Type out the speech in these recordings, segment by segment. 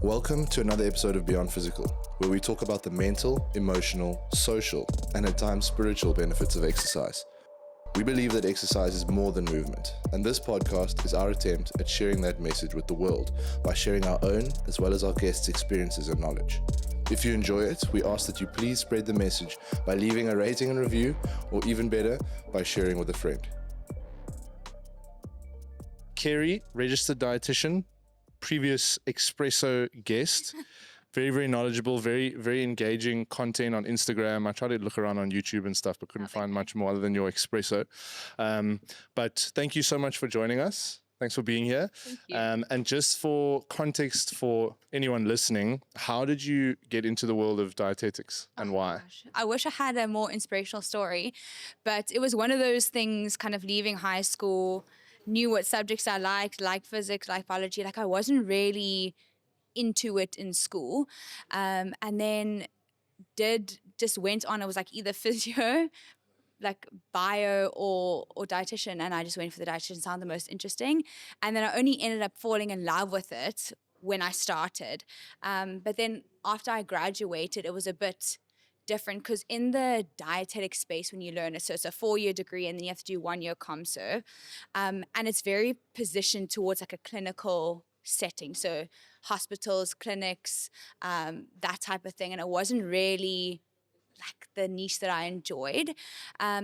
Welcome to another episode of Beyond Physical, where we talk about the mental, emotional, social, and at times spiritual benefits of exercise. We believe that exercise is more than movement, and this podcast is our attempt at sharing that message with the world by sharing our own as well as our guests' experiences and knowledge. If you enjoy it, we ask that you please spread the message by leaving a rating and review, or even better, by sharing with a friend. Keri, registered dietitian, previous Espresso guest, very knowledgeable, very engaging content on Instagram. I tried to look around on YouTube and stuff, but couldn't find much more other than your Espresso. But thank you so much for joining us. Thanks for being here. Thank you. And just for context for anyone listening, how did you get into the world of dietetics and why? Gosh. I wish I had a more inspirational story, but it was one of those things kind of leaving high school, knew what subjects I liked physics, liked biology. Like I wasn't really into it in school. And then just went on, it was like either physio, like bio or dietitian, and I just went for the dietitian. Sounded the most interesting, and then I only ended up falling in love with it when I started. But then after I graduated, it was a bit different because in the dietetic space, when you learn it, so it's a 4-year degree and then you have to do 1-year ComServe, and it's very positioned towards like a clinical setting, so hospitals, clinics, that type of thing, and it wasn't really like the niche that I enjoyed.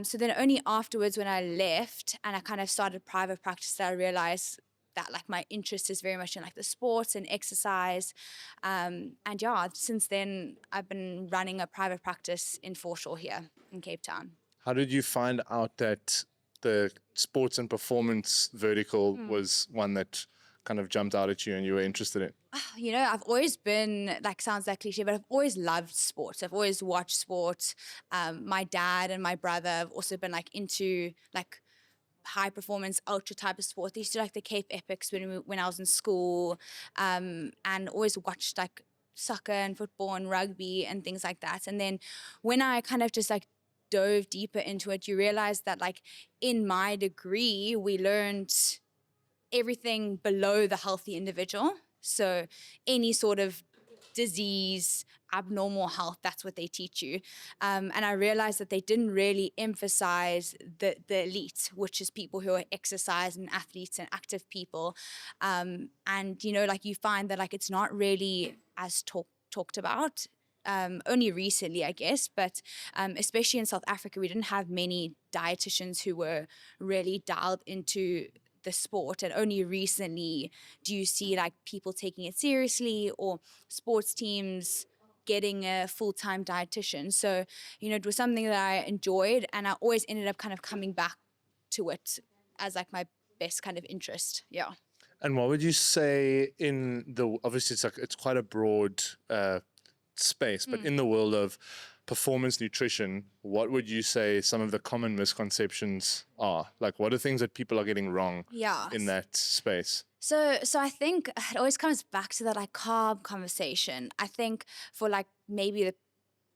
So then only afterwards when I left and I kind of started private practice that I realized that like my interest is very much in like the sports and exercise. And yeah, since then I've been running a private practice in Foreshore here in Cape Town. How did you find out that the sports and performance vertical was one that kind of jumped out at you and you were interested in? You know, I've always been, like, sounds like cliche, but I've always loved sports. I've always watched sports. My dad and my brother have also been like into like high performance ultra type of sport. They used to like the Cape Epics when I was in school, and always watched like soccer and football and rugby and things like that. And then when I kind of just like dove deeper into it, you realize that like in my degree, we learned everything below the healthy individual. So any sort of disease, abnormal health, that's what they teach you. And I realized that they didn't really emphasize the elite, which is people who are exercise and athletes and active people. And, you know, like you find that like it's not really as talked about. Only recently, I guess, but especially in South Africa, we didn't have many dietitians who were really dialed into the sport, and only recently do you see like people taking it seriously or sports teams getting a full-time dietitian. So, you know, it was something that I enjoyed, and I always ended up kind of coming back to it as like my best kind of interest. Yeah. And what would you say in the, obviously it's quite a broad space, but in the world of performance nutrition, what would you say some of the common misconceptions are? Like, what are things that people are getting wrong in that space? So I think it always comes back to that like carb conversation. I think for like maybe the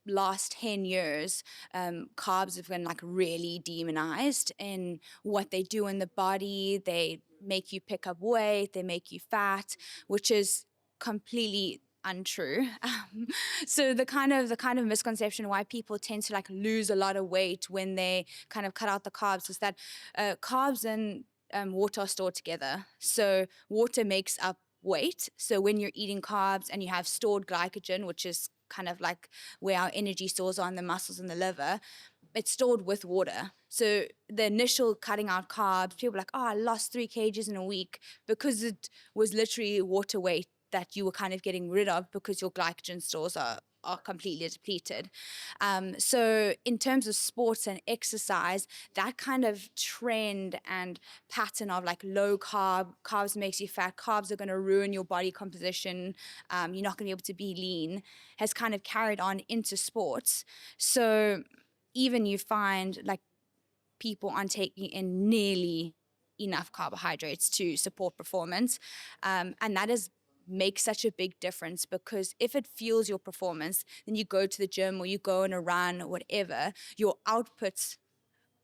last 10 years, carbs have been like really demonized in what they do in the body. They make you pick up weight, they make you fat, which is completely untrue. So the kind of misconception why people tend to like lose a lot of weight when they kind of cut out the carbs is that carbs and water are stored together. So water makes up weight. So when you're eating carbs and you have stored glycogen, which is kind of like where our energy stores are in the muscles and the liver, it's stored with water. So the initial cutting out carbs, people are like, oh, I lost 3 kgs in a week, because it was literally water weight that you were kind of getting rid of because your glycogen stores are completely depleted. So in terms of sports and exercise, that kind of trend and pattern of like low carbs makes you fat, carbs are going to ruin your body composition, you're not going to be able to be lean, has kind of carried on into sports. So even you find like people aren't taking in nearly enough carbohydrates to support performance, and that makes such a big difference, because if it fuels your performance, then you go to the gym or you go on a run or whatever, your output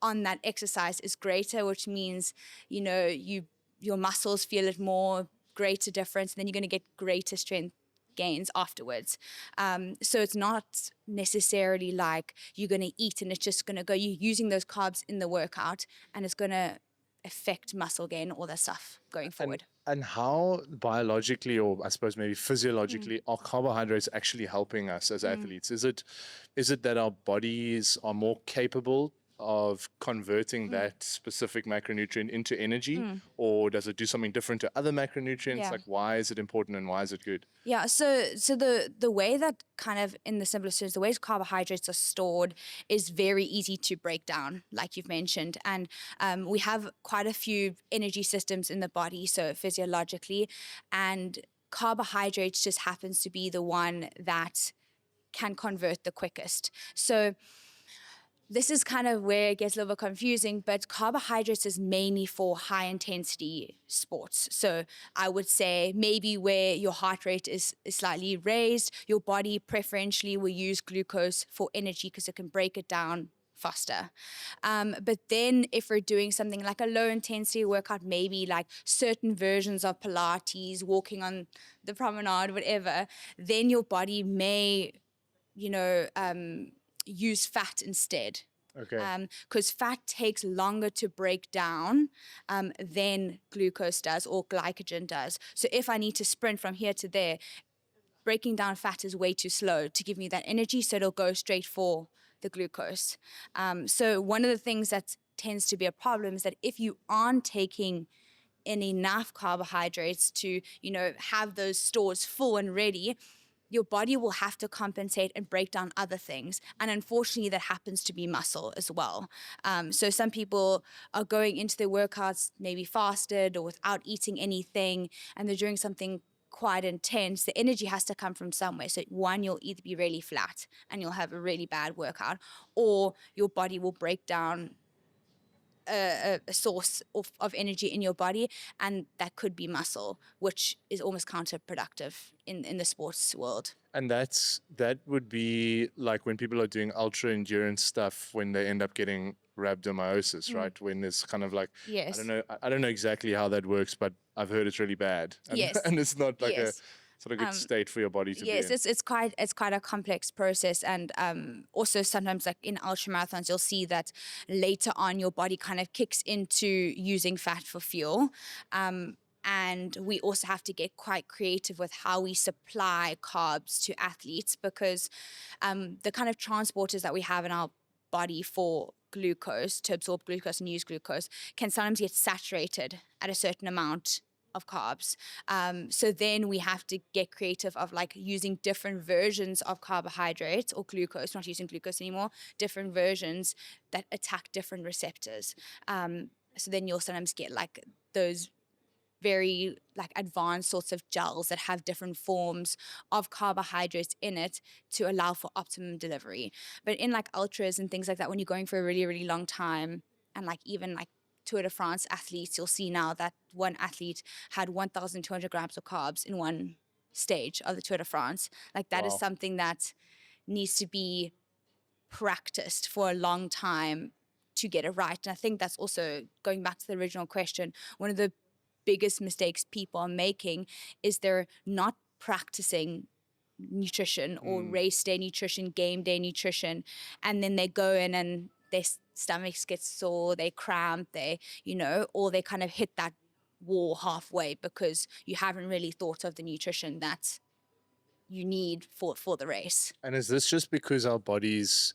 on that exercise is greater, which means, you know, your muscles feel it more, greater difference, and then you're going to get greater strength gains afterwards. So it's not necessarily like you're going to eat and it's just going to go. You're using those carbs in the workout, and it's going to affect muscle gain, all that stuff going forward. And how biologically, or I suppose maybe physiologically, are carbohydrates actually helping us as athletes? Is it that our bodies are more capable of converting that specific macronutrient into energy, or does it do something different to other macronutrients? Yeah. Like, why is it important and why is it good? Yeah, so the way that kind of in the simplest terms, the way carbohydrates are stored is very easy to break down, like you've mentioned. And we have quite a few energy systems in the body, so physiologically, and carbohydrates just happens to be the one that can convert the quickest. So this is kind of where it gets a little bit confusing, but carbohydrates is mainly for high intensity sports. So I would say maybe where your heart rate is slightly raised, your body preferentially will use glucose for energy because it can break it down faster. But then if we're doing something like a low intensity workout, maybe like certain versions of Pilates, walking on the promenade, whatever, then your body may, use fat instead. Okay. Because fat takes longer to break down than glucose does or glycogen does. So if I need to sprint from here to there, breaking down fat is way too slow to give me that energy, so it'll go straight for the glucose. So one of the things that tends to be a problem is that if you aren't taking in enough carbohydrates to, have those stores full and ready, your body will have to compensate and break down other things. And unfortunately, that happens to be muscle as well. So some people are going into their workouts maybe fasted or without eating anything, and they're doing something quite intense. The energy has to come from somewhere. So one, you'll either be really flat and you'll have a really bad workout, or your body will break down a source of energy in your body, and that could be muscle, which is almost counterproductive in the sports world. And that would be like when people are doing ultra endurance stuff, when they end up getting rabdomiiosis, right? When there's kind of like, Yes. I don't know exactly how that works, but I've heard it's really bad. And, Yes. and it's not like Yes. a sort of good state for your body to be in. Yes, it's quite a complex process, and also sometimes like in ultra marathons, you'll see that later on your body kind of kicks into using fat for fuel. And we also have to get quite creative with how we supply carbs to athletes, because the kind of transporters that we have in our body for glucose, to absorb glucose and use glucose, can sometimes get saturated at a certain amount of carbs. So then we have to get creative of like using different versions of carbohydrates or glucose, not using glucose anymore, different versions that attack different receptors. So then you'll sometimes get like those very like advanced sorts of gels that have different forms of carbohydrates in it to allow for optimum delivery. But in like ultras and things like that, when you're going for a really, really long time, and like even like Tour de France athletes, you'll see now that one athlete had 1,200 grams of carbs in one stage of the Tour de France. Like that is Wow. something that needs to be practiced for a long time to get it right. And I think that's also, going back to the original question, one of the biggest mistakes people are making is they're not practicing nutrition or race day nutrition, game day nutrition, and then they go in and their stomachs get sore, they cramp, or they kind of hit that wall halfway because you haven't really thought of the nutrition that you need for the race. And is this just because our bodies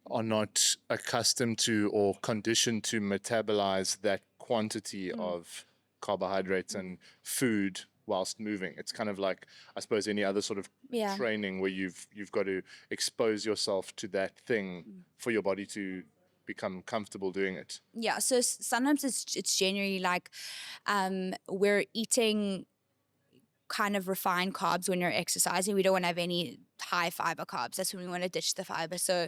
are not accustomed to or conditioned to metabolize that quantity of carbohydrates and food whilst moving? It's kind of like, I suppose, any other sort of Yeah. training where you've got to expose yourself to that thing for your body to become comfortable doing it. Yeah, so sometimes it's generally like we're eating kind of refined carbs when you're exercising. We don't want to have any high fiber carbs. That's when we want to ditch the fiber. So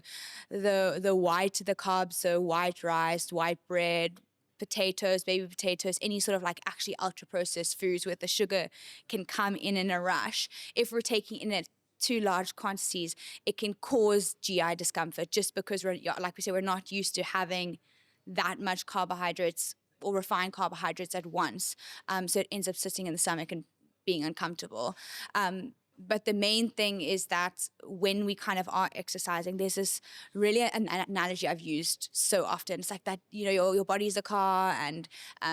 the the carbs, so white rice, white bread, potatoes, baby potatoes, any sort of like actually ultra processed foods where the sugar can come in a rush. If we're taking in it too large quantities, it can cause GI discomfort, just because like we said, we're not used to having that much carbohydrates or refined carbohydrates at once. So it ends up sitting in the stomach and being uncomfortable. But the main thing is that when we kind of are exercising, there's this really an analogy I've used so often. It's like that, your body is a car, and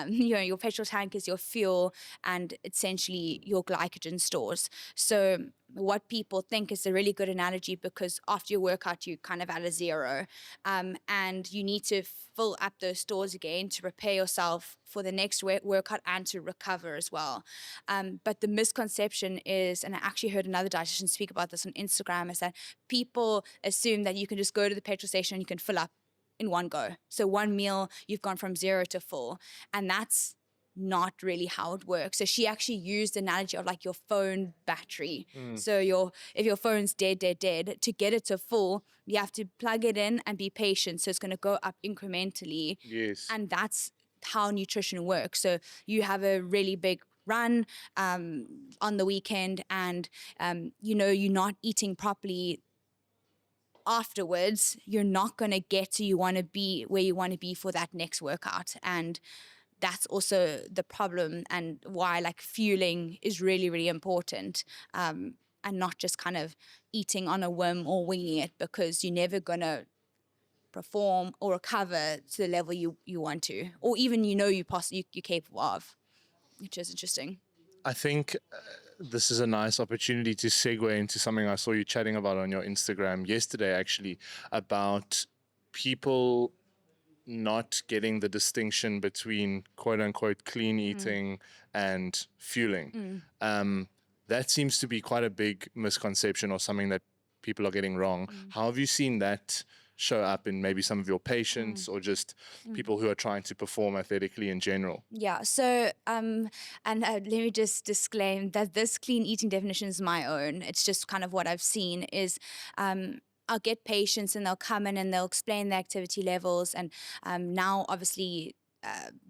your petrol tank is your fuel, and essentially your glycogen stores. So what people think is a really good analogy, because after your workout, you kind of at a zero, and you need to fill up those stores again to prepare yourself for the next workout and to recover as well. But the misconception is, and I actually heard another dietitian speak about this on Instagram, is that people assume that you can just go to the petrol station and you can fill up in one go. So one meal, you've gone from zero to full. And that's not really how it works. So she actually used the analogy of like your phone battery. So if your phone's dead, to get it to full, you have to plug it in and be patient. So it's going to go up incrementally. Yes. And that's how nutrition works. So you have a really big run on the weekend, and you're not eating properly afterwards, you're not going to get to where you want to be for that next workout. And that's also the problem, and why like fueling is really, really important, and not just kind of eating on a whim or winging it, because you're never going to perform or recover to the level you want to, or even you're capable of, which is interesting. I think this is a nice opportunity to segue into something I saw you chatting about on your Instagram yesterday, actually, about people not getting the distinction between quote unquote clean eating and fueling. That seems to be quite a big misconception, or something that people are getting wrong. How have you seen that show up in maybe some of your patients, or just people who are trying to perform athletically in general? Yeah. So, and let me just disclaim that this clean eating definition is my own. It's just kind of what I've seen is, I'll get patients and they'll come in and they'll explain their activity levels. And now, obviously,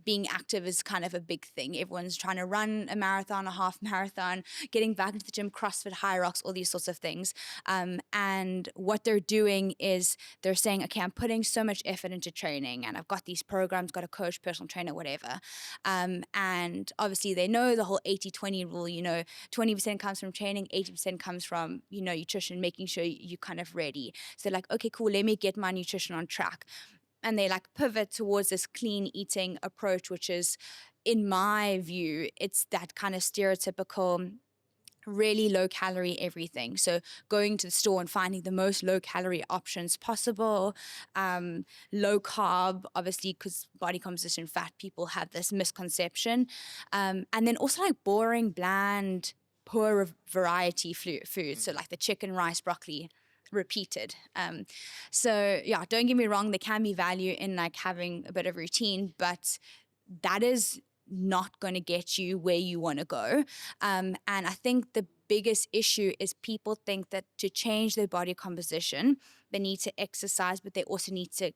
being active is kind of a big thing. Everyone's trying to run a marathon, a half marathon, getting back into the gym, CrossFit, high rocks, all these sorts of things. And what they're doing is they're saying, okay, I'm putting so much effort into training, and I've got these programs, got a coach, personal trainer, whatever. And obviously they know the whole 80-20 rule, 20% comes from training, 80% comes from, nutrition, making sure you're kind of ready. So like, okay, cool, let me get my nutrition on track. And they like pivot towards this clean eating approach, which is, in my view, it's that kind of stereotypical, really low calorie everything. So going to the store and finding the most low calorie options possible, low carb, obviously, because body composition, fat people have this misconception. And then also like boring, bland, poor variety foods. So like the chicken, rice, broccoli, repeated. So yeah, don't get me wrong, there can be value in like having a bit of routine, but that is not going to get you where you want to go. And I think the biggest issue is people think that to change their body composition, they need to exercise, but they also need to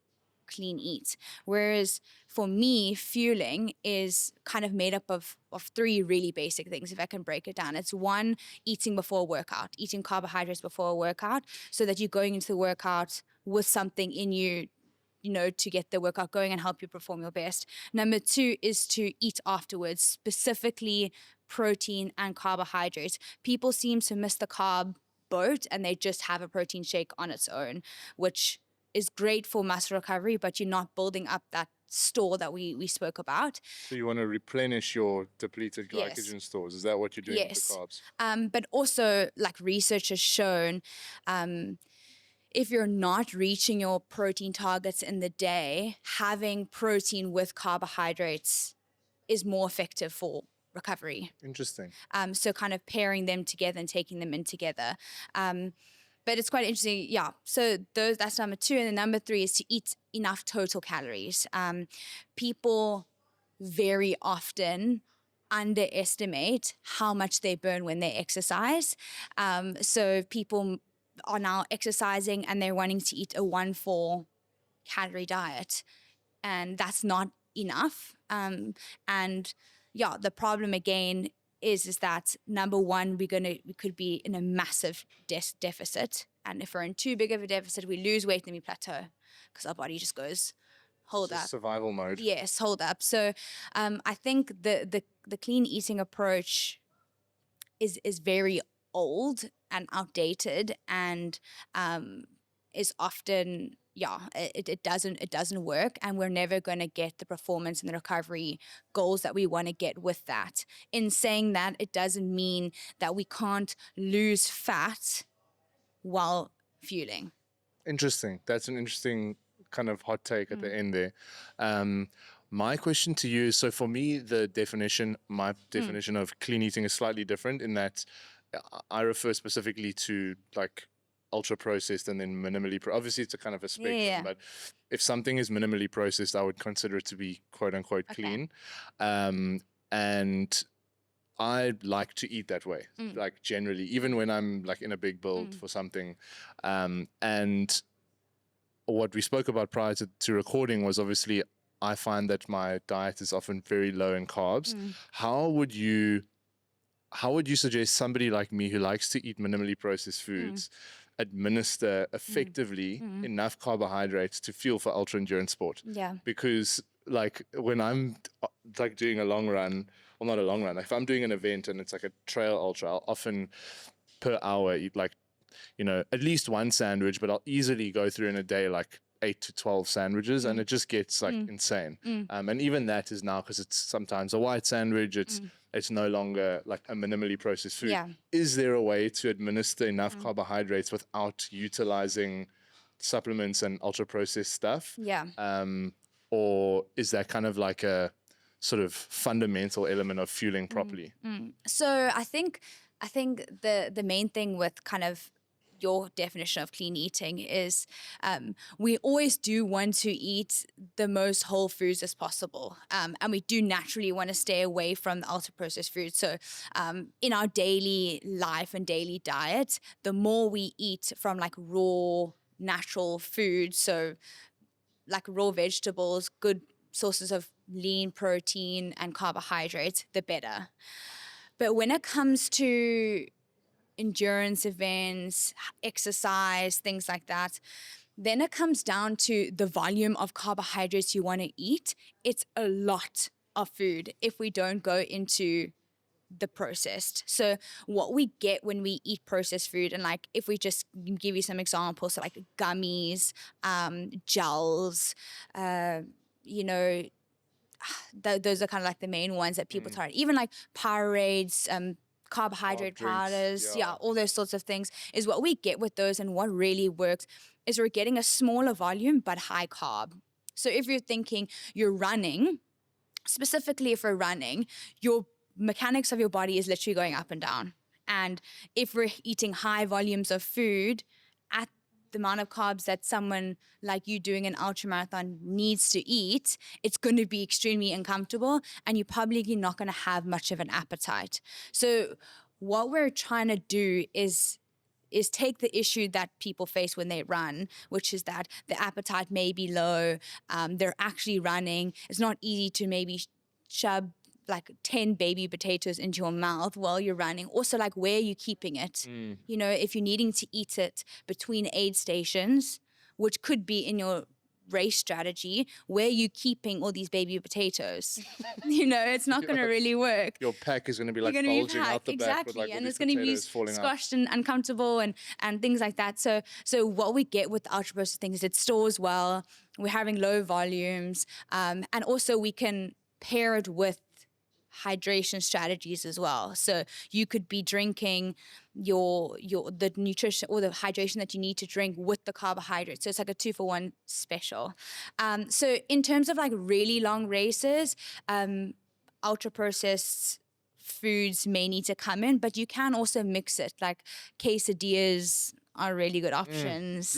clean eat. Whereas for me, fueling is kind of made up of three really basic things, if I can break it down. It's one, eating before a workout, eating carbohydrates before a workout, so that you're going into the workout with something in you, to get the workout going and help you perform your best. Number two is to eat afterwards, specifically protein and carbohydrates. People seem to miss the carb boat and they just have a protein shake on its own, which is great for muscle recovery, but you're not building up that store that we spoke about. So you want to replenish your depleted glycogen stores. Is that what you're doing with the carbs? But also, like, research has shown, if you're not reaching your protein targets in the day, having protein with carbohydrates is more effective for recovery. Interesting. So kind of pairing them together and taking them in together. But it's quite interesting. Yeah. So that's number two. And then number three is to eat enough total calories. People very often underestimate how much they burn when they exercise. So people are now exercising and they're wanting to eat a 1-4 calorie diet, and that's not enough. And yeah, the problem again is that, number one, we could be in a massive deficit, and if we're in too big of a deficit, we lose weight and we plateau because our body just goes, hold up, survival mode. Yes, hold up. So I think the clean eating approach is very old and outdated, and is often it doesn't work, and we're never going to get the performance and the recovery goals that we want to get with that. In saying that, it doesn't mean that we can't lose fat while fueling. Interesting. That's an interesting kind of hot take at the end there. My question to you is, so for me, my definition of clean eating is slightly different in that I refer specifically to like ultra processed and then minimally obviously it's a kind of a spectrum, but if something is minimally processed, I would consider it to be quote unquote clean. And I like to eat that way, like generally, even when I'm like in a big build for something. And what we spoke about prior to recording was obviously I find that my diet is often very low in carbs. How would you suggest somebody like me who likes to eat minimally processed foods administer effectively enough carbohydrates to fuel for ultra endurance sport? Yeah. Because like when I'm like doing a long run, well, not a long run, if I'm doing an event and it's like a trail ultra, I'll often per hour eat like, at least one sandwich, but I'll easily go through in a day like 8 to 12 sandwiches, and it just gets like insane. And even that is now, because it's sometimes a white sandwich, it's no longer like a minimally processed food. Yeah. Is there a way to administer enough carbohydrates without utilizing supplements and ultra processed stuff? Yeah. Or is that kind of like a sort of fundamental element of fueling properly? So I think the main thing with kind of your definition of clean eating is we always do want to eat the most whole foods as possible. And we do naturally want to stay away from the ultra processed foods. So in our daily life and daily diet, the more we eat from like raw, natural food, so like raw vegetables, good sources of lean protein and carbohydrates, the better. But when it comes to endurance events, exercise, things like that, then it comes down to the volume of carbohydrates you want to eat. It's a lot of food if we don't go into the processed. So what we get when we eat processed food, and like if we just give you some examples, so like gummies, gels, those are kind of like the main ones that people target. Even like Powerades, carbohydrate powders, all those sorts of things is what we get with those. And what really works is we're getting a smaller volume but high carb. So if you're thinking you're running, specifically if we're running, your mechanics of your body is literally going up and down. And if we're eating high volumes of food at the amount of carbs that someone like you doing an ultramarathon needs to eat, it's going to be extremely uncomfortable, and you're probably not going to have much of an appetite. So what we're trying to do is take the issue that people face when they run, which is that the appetite may be low, they're actually running. It's not easy to maybe shove like 10 baby potatoes into your mouth while you're running. Also, like, where are you keeping it? If you're needing to eat it between aid stations, which could be in your race strategy, where are you keeping all these baby potatoes? It's not going to really work. Your pack is going to be like bulging out the back with like all and these it's going to be squashed and uncomfortable and things like that. So what we get with the ultra processed things is it stores well. We're having low volumes, and also we can pair it with hydration strategies as well. So you could be drinking the nutrition or the hydration that you need to drink with the carbohydrates. So it's like a 2-for-1 special. So in terms of like really long races, ultra processed foods may need to come in, but you can also mix it. Like quesadillas are really good options.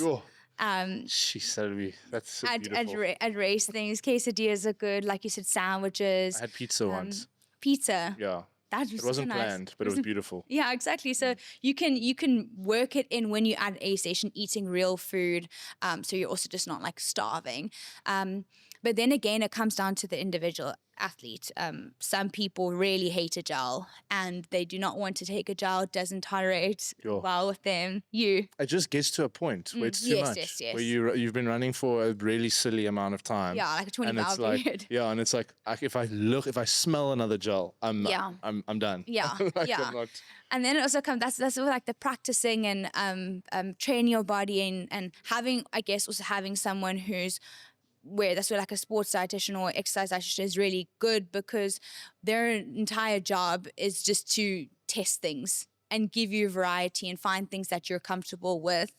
That's so beautiful. At race things, quesadillas are good. Like you said, sandwiches. I had pizza once. Pizza. Yeah. That was it wasn't so nice. planned, but it was beautiful. Yeah, exactly. So you can work it in when you're at a station eating real food. So you're also just not like starving. But then again, it comes down to the individual athlete. Some people really hate a gel and they do not want to take a gel, doesn't tolerate Sure. well with them. You. It just gets to a point where it's too yes, much. yes, yes. Where you've been running for a really silly amount of time. Yeah, like a 24 and hour it's like, period. yeah, and it's like if I smell another gel, I'm done. Yeah, Like, yeah. I'm not. And then it also comes, that's all like the practicing and training your body and having, I guess, also having someone that's where like a sports dietitian or exercise dietitian is really good, because their entire job is just to test things and give you variety and find things that you're comfortable with.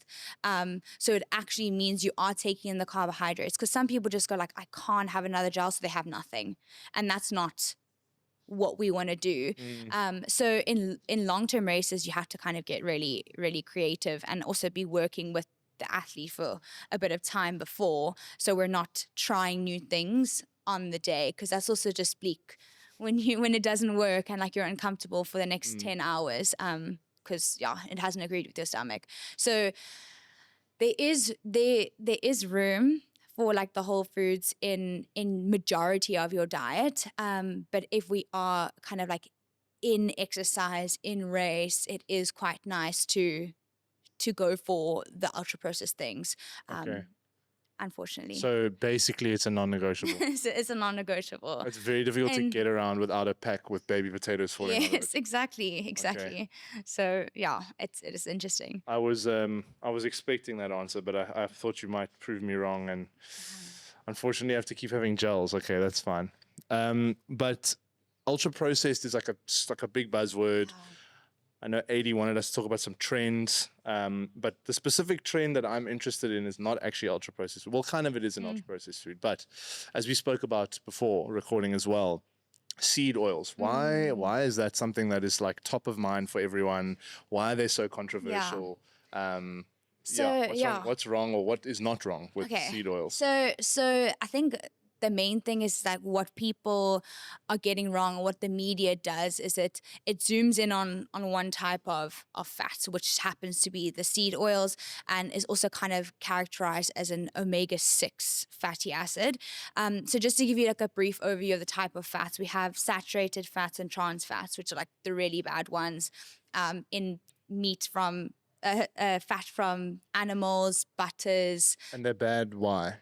So it actually means you are taking in the carbohydrates, because some people just go like, I can't have another gel, so they have nothing. And that's not what we want to do. So in long-term races, you have to kind of get really, really creative and also be working with the athlete for a bit of time before, so we're not trying new things on the day, because that's also just bleak when it doesn't work and like you're uncomfortable for the next 10 hours because it hasn't agreed with your stomach. So there is room for like the whole foods in majority of your diet, but if we are kind of like in exercise, in race, it is quite nice to go for the ultra processed things. Okay. Unfortunately. So basically, it's a non-negotiable. It's a non-negotiable. It's very difficult to get around without a pack with baby potatoes falling out of it. Yes, exactly. Okay. So yeah, it is interesting. I was expecting that answer, but I thought you might prove me wrong, and unfortunately, I have to keep having gels. Okay, that's fine. But ultra processed is like a big buzzword. I know AD wanted us to talk about some trends, but the specific trend that I'm interested in is not actually ultra processed. Well, kind of it is an ultra processed food, but as we spoke about before recording as well, seed oils. Why is that something that is like top of mind for everyone? Why are they so controversial? What's wrong or what is not wrong with seed oils? So I think the main thing is like what people are getting wrong, or what the media does is it zooms in on one type of fats, which happens to be the seed oils, and is also kind of characterized as an omega-6 fatty acid. So just to give you like a brief overview of the type of fats, we have saturated fats and trans fats, which are like the really bad ones in meat from fat from animals, butters. And they're bad, why?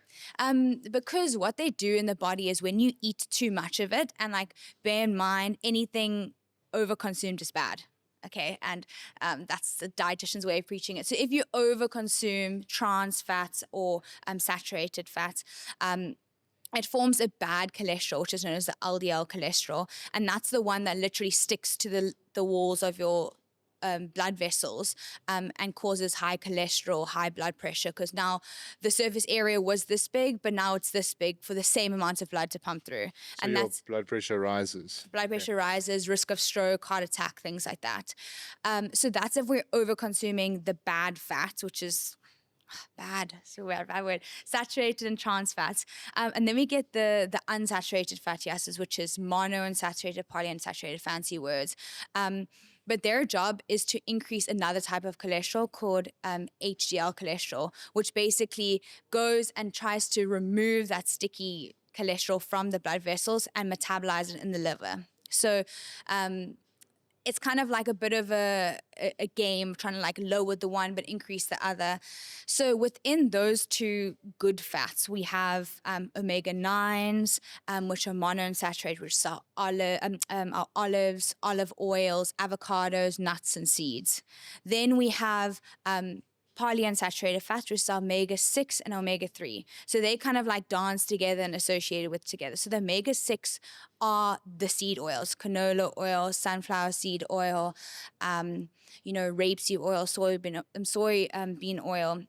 Because what they do in the body is when you eat too much of it, and like bear in mind, anything overconsumed is bad. Okay, and that's the dietitian's way of preaching it. So if you overconsume trans fats or saturated fats, it forms a bad cholesterol, which is known as the LDL cholesterol, and that's the one that literally sticks to the walls of your blood vessels and causes high cholesterol, high blood pressure, because now the surface area was this big, but now it's this big for the same amount of blood to pump through. So and your blood pressure rises. Blood pressure rises, risk of stroke, heart attack, things like that. So that's if we're over-consuming the bad fats, which is bad, so bad word, saturated and trans fats. And then we get the unsaturated fatty acids, which is monounsaturated, polyunsaturated, fancy words. But their job is to increase another type of cholesterol called HDL cholesterol, which basically goes and tries to remove that sticky cholesterol from the blood vessels and metabolize it in the liver. So it's kind of like a bit of a game trying to like lower the one but increase the other. So within those two good fats, we have omega-9s, which are monounsaturated, which are olives, olive oils, avocados, nuts, and seeds. Then we have polyunsaturated fats, which is omega-6 and omega-3. So they kind of like dance together and associated with together. So the omega-6 are the seed oils, canola oil, sunflower seed oil, rapeseed oil, soybean oil.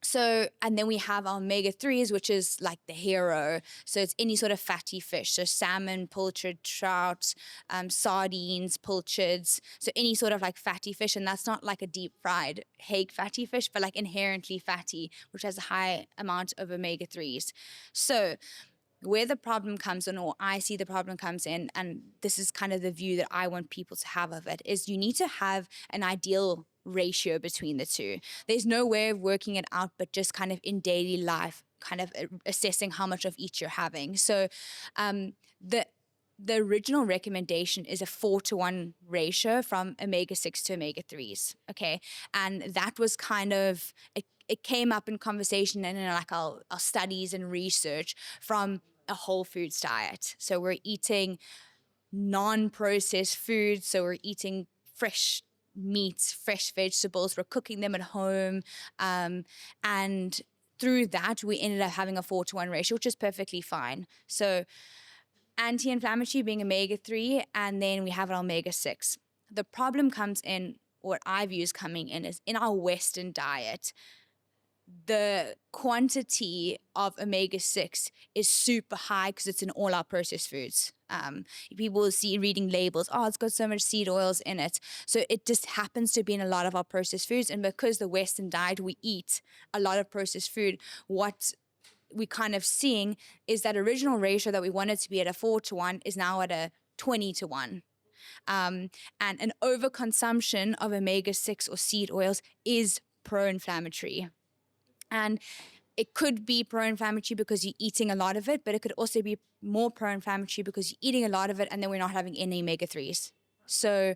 So, and then we have our omega-3s, which is like the hero. So it's any sort of fatty fish. So salmon, pilchard, trout, sardines, pilchards. So any sort of like fatty fish. And that's not like a deep fried hake fatty fish, but like inherently fatty, which has a high amount of omega-3s. So where the problem comes in, or I see the problem comes in, and this is kind of the view that I want people to have of it, is you need to have an ideal ratio between the two. There's no way of working it out, but just kind of in daily life, kind of assessing how much of each you're having. So the original recommendation is a 4-to-1 ratio from omega-6 to omega-3s, okay? And that was kind of, it came up in conversation and in like our studies and research from a whole foods diet. So we're eating non-processed foods, so we're eating fresh meats, fresh vegetables, we're cooking them at home, and through that, we ended up having a 4-to-1 ratio, which is perfectly fine. So anti-inflammatory being omega-3, and then we have an omega-6. The problem comes in, what I view is coming in, is in our Western diet, the quantity of omega-6 is super high because it's in all our processed foods. People will see reading labels, oh, it's got so much seed oils in it. So it just happens to be in a lot of our processed foods. And because the Western diet, we eat a lot of processed food, what we kind of seeing is that original ratio that we wanted to be at a 4-to-1 is now at a 20-to-1. And an overconsumption of omega-6 or seed oils is pro-inflammatory. And it could be pro-inflammatory because you're eating a lot of it, but it could also be more pro-inflammatory because you're eating a lot of it and then we're not having any omega-3s. So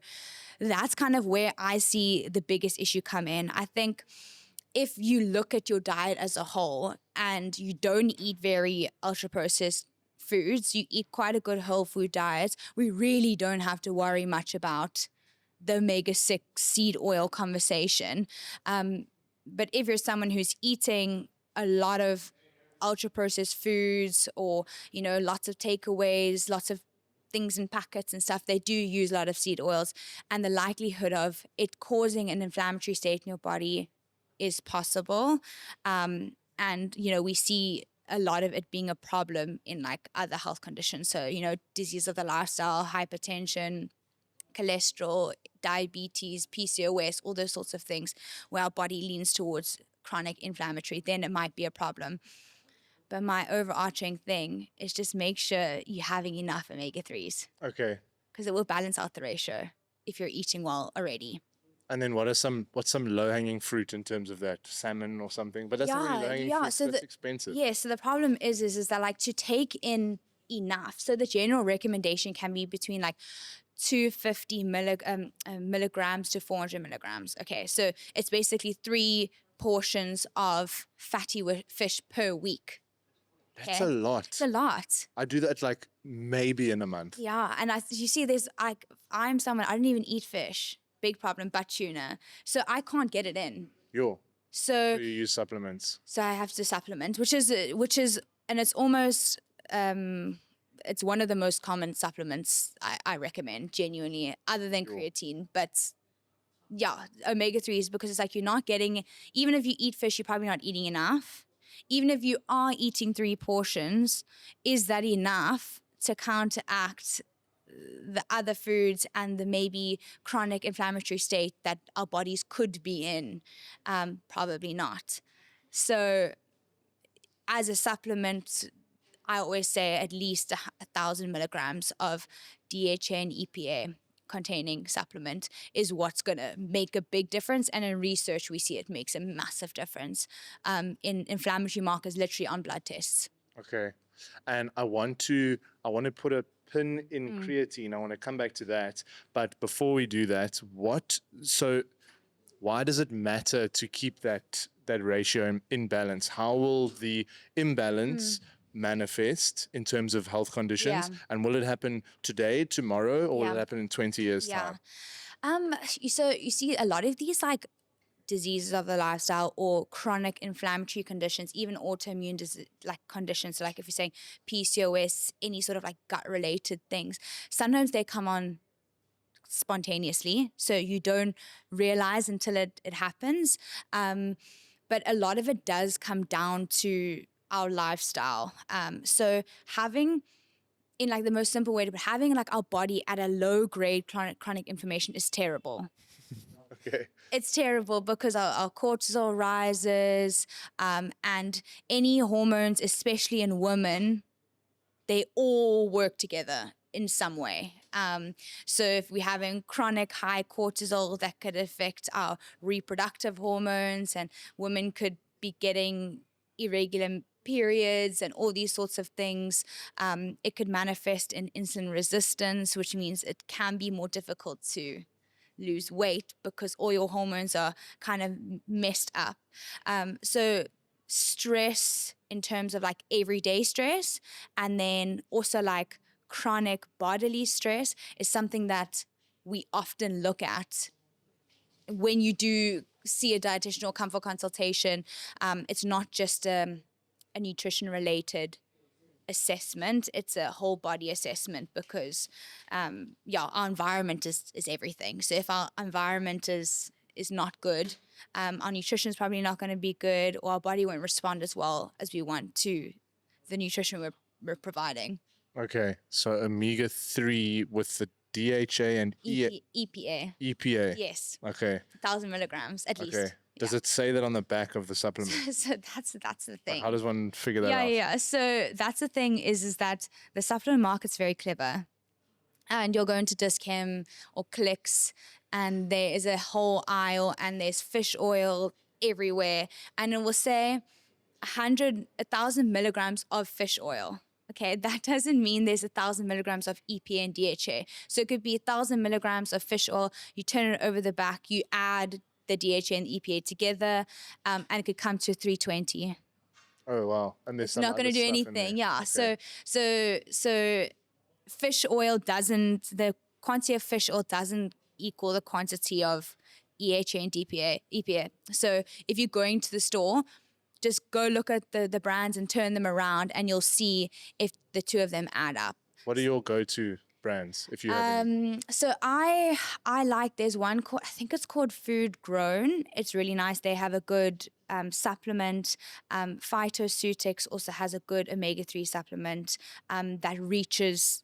that's kind of where I see the biggest issue come in. I think if you look at your diet as a whole and you don't eat very ultra-processed foods, you eat quite a good whole food diet, we really don't have to worry much about the omega-6 seed oil conversation. But if you're someone who's eating a lot of ultra-processed foods or, you know, lots of takeaways, lots of things in packets and stuff, they do use a lot of seed oils. And the likelihood of it causing an inflammatory state in your body is possible. And, you know, we see a lot of it being a problem in like other health conditions. So, you know, disease of the lifestyle, hypertension, cholesterol, diabetes, PCOS, all those sorts of things where our body leans towards chronic inflammatory, then it might be a problem. But my overarching thing is just make sure you're having enough omega-3s. Okay. Because it will balance out the ratio if you're eating well already. And then what's some low-hanging fruit in terms of that? Salmon or something? But that's not really low-hanging fruit, so that's expensive. Yeah, so the problem is that like to take in enough. So the general recommendation can be between like 250 milligrams to 400 milligrams. Okay, so it's basically 3 portions of fatty fish per week. That's a lot. It's a lot. I do that like maybe in a month. Yeah, and you see, I'm someone, I don't even eat fish. Big problem, but tuna. So I can't get it in. So you use supplements. So I have to supplement, which is, and it's almost, it's one of the most common supplements I recommend, genuinely, other than creatine. But yeah, omega-3s, because it's like you're not getting, even if you eat fish, you're probably not eating enough. Even if you are eating 3 portions, is that enough to counteract the other foods and the maybe chronic inflammatory state that our bodies could be in? Probably not. So as a supplement, I always say at least 1,000 milligrams of DHA and EPA containing supplement is what's going to make a big difference. And in research, we see it makes a massive difference in inflammatory markers, literally on blood tests. Okay. And I want to put a pin in creatine. I want to come back to that. But before we do that, why does it matter to keep that ratio in balance? How will the imbalance manifest in terms of health conditions? Yeah. And will it happen today, tomorrow, or will it happen in 20 years' time? So you see a lot of these like diseases of the lifestyle or chronic inflammatory conditions, even autoimmune conditions. So like if you're saying PCOS, any sort of like gut related things, sometimes they come on spontaneously. So you don't realize until it happens. But a lot of it does come down to our lifestyle. So having, in like the most simple way to put, having like our body at a low grade chronic inflammation is terrible. Okay. It's terrible because our cortisol rises, and any hormones, especially in women, they all work together in some way. So if we're having chronic high cortisol, that could affect our reproductive hormones, and women could be getting irregular periods and all these sorts of things. It could manifest in insulin resistance, which means it can be more difficult to lose weight because all your hormones are kind of messed up. So stress in terms of like everyday stress, and then also like chronic bodily stress is something that we often look at when you do see a dietitian or come for consultation. It's not just a nutrition related assessment, it's a whole body assessment because our environment is everything. So if our environment is not good, our nutrition is probably not going to be good, or our body won't respond as well as we want to the nutrition we're providing. Okay, so omega-3 with the DHA and EPA. EPA. Yes. Okay. 1,000 milligrams at least. Okay. Does it say that on the back of the supplement? So that's the thing. How does one figure that out? Yeah. So that's the thing is that the supplement market's very clever. And you'll go into Dischem or Clicks, and there is a whole aisle, and there's fish oil everywhere, and it will say 1,000 milligrams of fish oil. Okay, that doesn't mean there's 1,000 milligrams of EPA and DHA. So it could be 1,000 milligrams of fish oil. You turn it over the back, you add the DHA and the EPA together, and it could come to 320. Oh wow! And there's It's not going to do anything. Yeah. Okay. So fish oil doesn't. The quantity of fish oil doesn't equal the quantity of EHA and EPA. So if you're going to the store, just go look at the brands and turn them around, and you'll see if the two of them add up. What are your go-to brands if you have any? So I like, there's one called, I think it's called Food Grown. It's really nice. They have a good supplement. Phytoceutics also has a good omega-3 supplement that reaches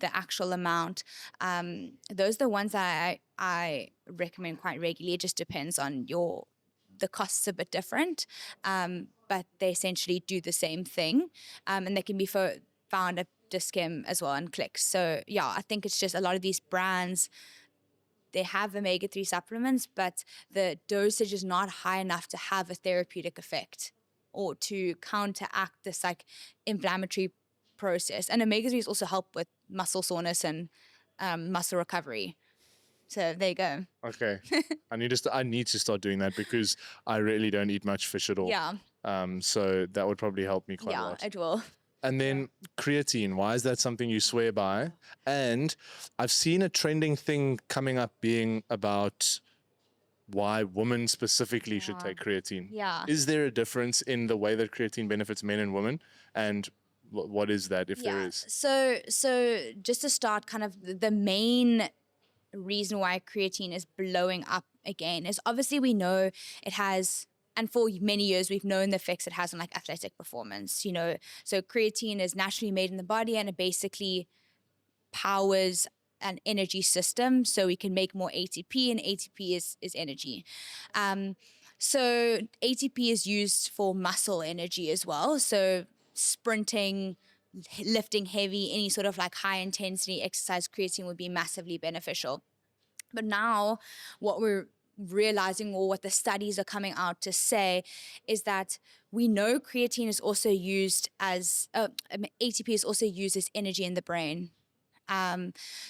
the actual amount. Those are the ones that I recommend quite regularly. It just depends on the cost's a bit different, but they essentially do the same thing, and they can be found at Dischem as well and Clicks. So yeah, I think it's just a lot of these brands, they have omega-3 supplements, but the dosage is not high enough to have a therapeutic effect or to counteract this like inflammatory process. And omega-3s also help with muscle soreness and muscle recovery. So there you go. Okay. I need to start doing that because I really don't eat much fish at all. Yeah. So that would probably help me quite a lot. Yeah, it will. And then creatine, why is that something you swear by? And I've seen a trending thing coming up being about why women specifically should take creatine. Yeah. Is there a difference in the way that creatine benefits men and women? And what is that, if there is? So just to start, kind of the main reason why creatine is blowing up again is obviously we know it has, and for many years we've known the effects it has on like athletic performance, you know. So creatine is naturally made in the body, and it basically powers an energy system so we can make more ATP, and ATP is energy. So ATP is used for muscle energy as well. So sprinting, lifting heavy, any sort of like high intensity exercise, creatine would be massively beneficial. But now what we're realizing, or what the studies are coming out to say, is that we know creatine is also used as ATP is also used as energy in the brain.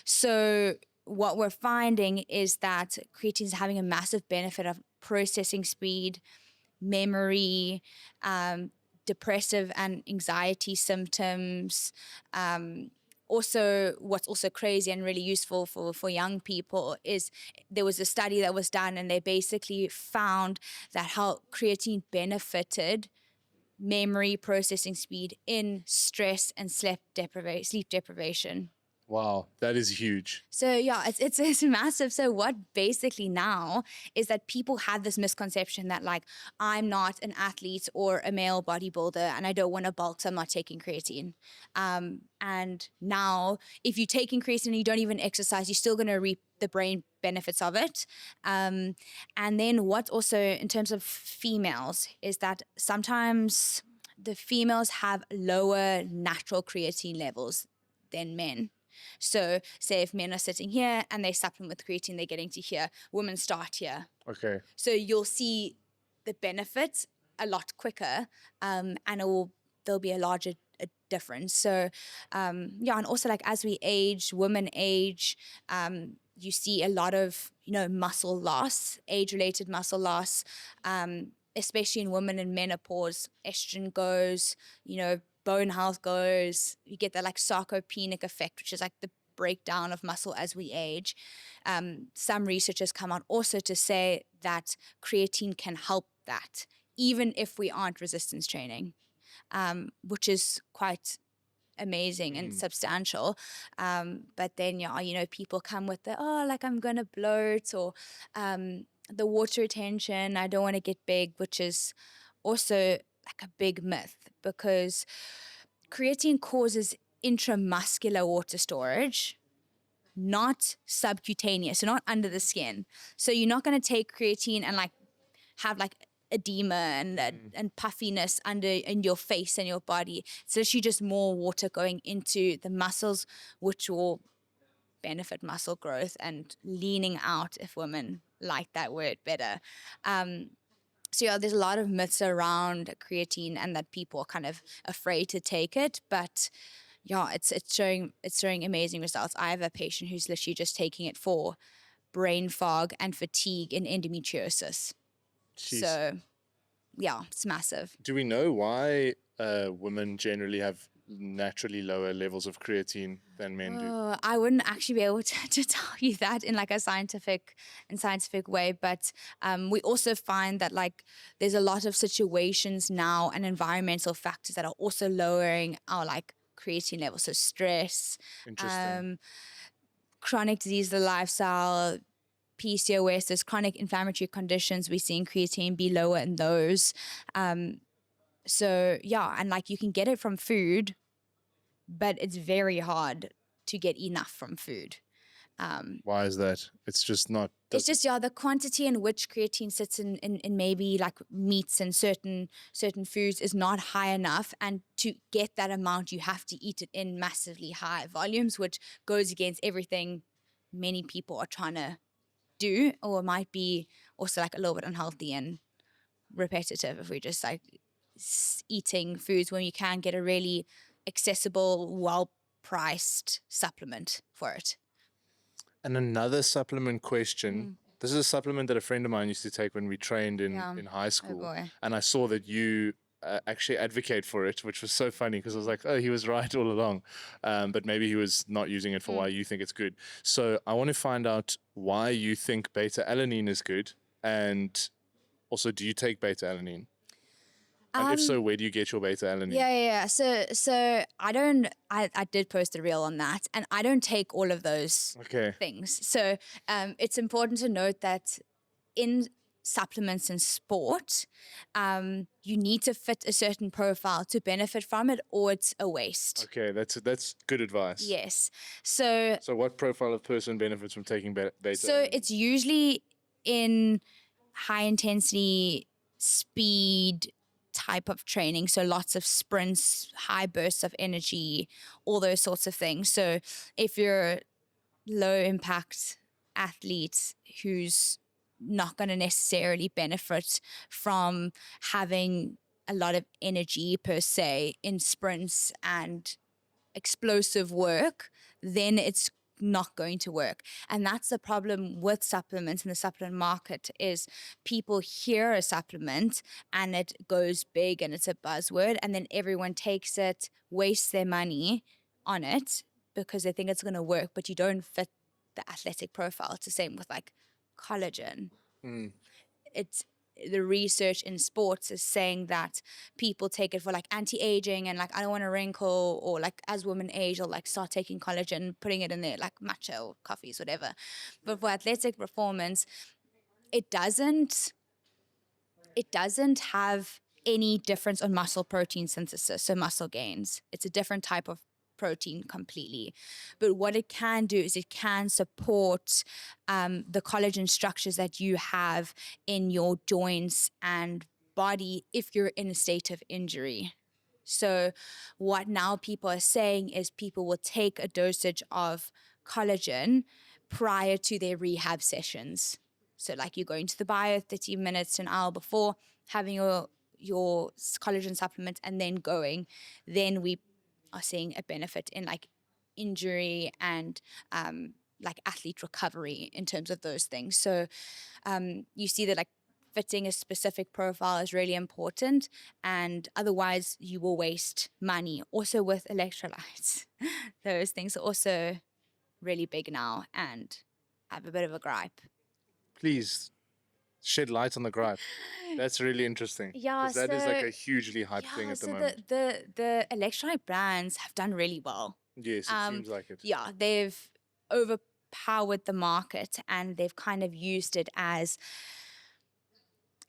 So what we're finding is that creatine is having a massive benefit of processing speed, memory, depressive and anxiety symptoms. Also, what's also crazy and really useful for young people is there was a study that was done, and they basically found that how creatine benefited memory, processing speed in stress and sleep deprivation. Wow, that is huge. So yeah, it's massive. So what basically now is that people had this misconception that like, I'm not an athlete or a male bodybuilder and I don't want to bulk, so I'm not taking creatine. And now if you're taking creatine and you don't even exercise, you're still going to reap the brain benefits of it. And then what also in terms of females is that sometimes the females have lower natural creatine levels than men. So say if men are sitting here and they supplement with creatine, they're getting to here. Women start here. Okay. So you'll see the benefits a lot quicker, and there'll be a larger difference. So and also like as we age, women age, you see a lot of muscle loss, age-related muscle loss, especially in women in menopause. Estrogen goes, bone health goes. You get that like sarcopenic effect, which is like the breakdown of muscle as we age. Some research has come out also to say that creatine can help that, even if we aren't resistance training, which is quite amazing and substantial. But then, people come with like I'm going to bloat, or the water retention, I don't want to get big, which is also like a big myth, because creatine causes intramuscular water storage, not subcutaneous, so not under the skin. So you're not going to take creatine and like have like edema and puffiness in your face and your body. It's literally just more water going into the muscles, which will benefit muscle growth and leaning out, if women like that word better. So there's a lot of myths around creatine and that people are kind of afraid to take it, but it's showing amazing results. I have a patient who's literally just taking it for brain fog and fatigue and endometriosis. Jeez. So it's massive. Do we know why women generally have naturally lower levels of creatine than men do? I wouldn't actually be able to tell you that in like a scientific way, but we also find that like there's a lot of situations now and environmental factors that are also lowering our like creatine levels. So stress, Interesting. chronic disease, the lifestyle, PCOS, those chronic inflammatory conditions, we're seeing creatine be lower in those. So and like you can get it from food, but it's very hard to get enough from food. Why is that? It's just not. It's just the quantity in which creatine sits in maybe like meats and certain foods is not high enough, and to get that amount you have to eat it in massively high volumes, which goes against everything many people are trying to do, or might be also like a little bit unhealthy and repetitive if we just like eating foods when you can get a really accessible, well-priced supplement for it. And another supplement question. This is a supplement that a friend of mine used to take when we trained in high school. boy. And I saw that you actually advocate for it, which was so funny because I was like, oh, he was right all along. But maybe he was not using it for why you think it's good. So I want to find out why you think beta alanine is good. And also, do you take beta alanine? And if so, where do you get your beta alanine? Yeah. So I did post a reel on that, and I don't take all of those things. So it's important to note that in supplements in sport, you need to fit a certain profile to benefit from it, or it's a waste. Okay, that's good advice. Yes. So what profile of person benefits from taking beta alanine? So it's usually in high intensity speed type of training, so lots of sprints, high bursts of energy, all those sorts of things. So if you're low impact athlete who's not going to necessarily benefit from having a lot of energy per se in sprints and explosive work, then it's not going to work. And that's the problem with supplements in the supplement market, is people hear a supplement and it goes big and it's a buzzword, and then everyone takes it, wastes their money on it because they think it's going to work, but you don't fit the athletic profile. It's the same with like collagen. It's the research in sports is saying that people take it for like anti-aging and like I don't want to wrinkle, or like as women age, or like start taking collagen, putting it in their like matcha or coffees, whatever. But for athletic performance, it doesn't have any difference on muscle protein synthesis, so muscle gains. It's a different type of protein completely. But what it can do is it can support the collagen structures that you have in your joints and body if you're in a state of injury. So what now people are saying is people will take a dosage of collagen prior to their rehab sessions. So like you're going to the bio 30 minutes to an hour before, having your collagen supplement and then going, then we are seeing a benefit in like injury and like athlete recovery in terms of those things. So you see that like fitting a specific profile is really important, and otherwise you will waste money. Also with electrolytes, those things are also really big now, and I have a bit of a gripe. Please shed light on the gripe. That's really interesting. Yeah, 'Cause that is like so a hugely hyped thing at the so moment. the electrolyte brands have done really well. Yes, it seems like it. Yeah, they've overpowered the market, and they've kind of used it as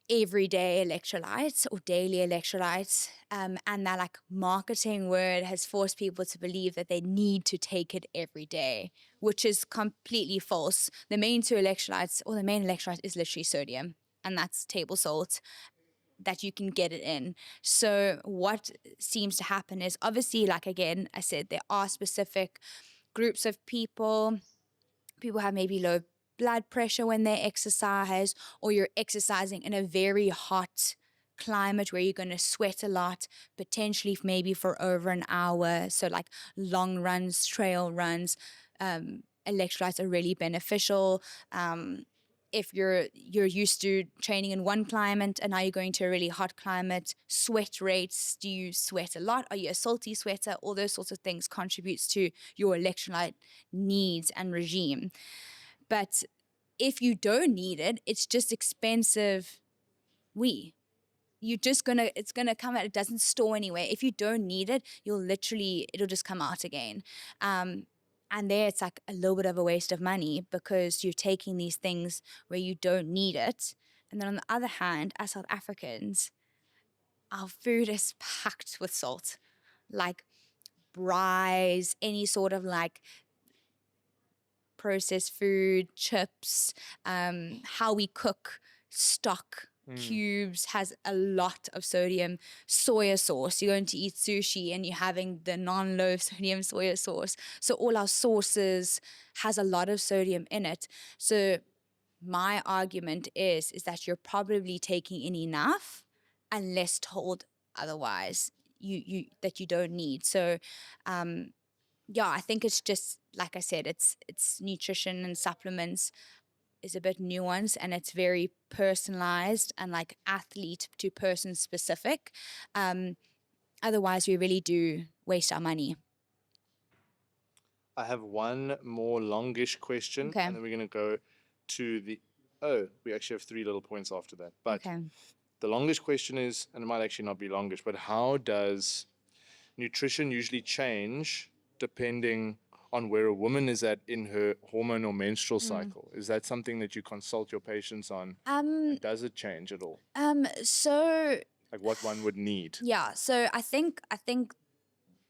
everyday electrolytes or daily electrolytes. And that like marketing word has forced people to believe that they need to take it every day, which is completely false. The main two electrolytes, or the main electrolyte, is literally sodium, and that's table salt that you can get it in. So what seems to happen is, obviously, like again, I said, there are specific groups of people. People have maybe low blood pressure when they exercise, or you're exercising in a very hot climate where you're going to sweat a lot, potentially maybe for over an hour. So like long runs, trail runs, electrolytes are really beneficial. If you're used to training in one climate and now you're going to a really hot climate, sweat rates, do you sweat a lot? Are you a salty sweater? All those sorts of things contributes to your electrolyte needs and regime. But if you don't need it, it's just expensive. It's gonna come out. It doesn't store anywhere. If you don't need it, it'll just come out again. And there it's like a little bit of a waste of money, because you're taking these things where you don't need it. And then on the other hand, as South Africans, our food is packed with salt, like braais, any sort of like processed food, chips, how we cook, stock, cubes has a lot of sodium. Soya sauce, you're going to eat sushi and you're having the non-low sodium soya sauce. So all our sauces has a lot of sodium in it. So my argument is that you're probably taking in enough unless told otherwise, that you don't need. So yeah, I think it's just, like I said, it's nutrition and supplements is a bit nuanced, and it's very personalized and like athlete to person specific. Otherwise, we really do waste our money. I have one more longish question, Okay. and then we're going to go to the. Oh, we actually have 3 little points after that. But Okay. the longest question is, and it might actually not be longish, but how does nutrition usually change depending on where a woman is at in her hormone or menstrual cycle? Is that something that you consult your patients on? And does it change at all? So Like what one would need? yeah, so I think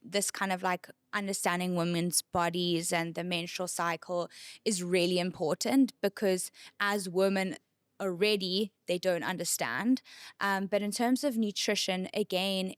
this kind of like understanding women's bodies and the menstrual cycle is really important, because as women already, they don't understand. But in terms of nutrition, again,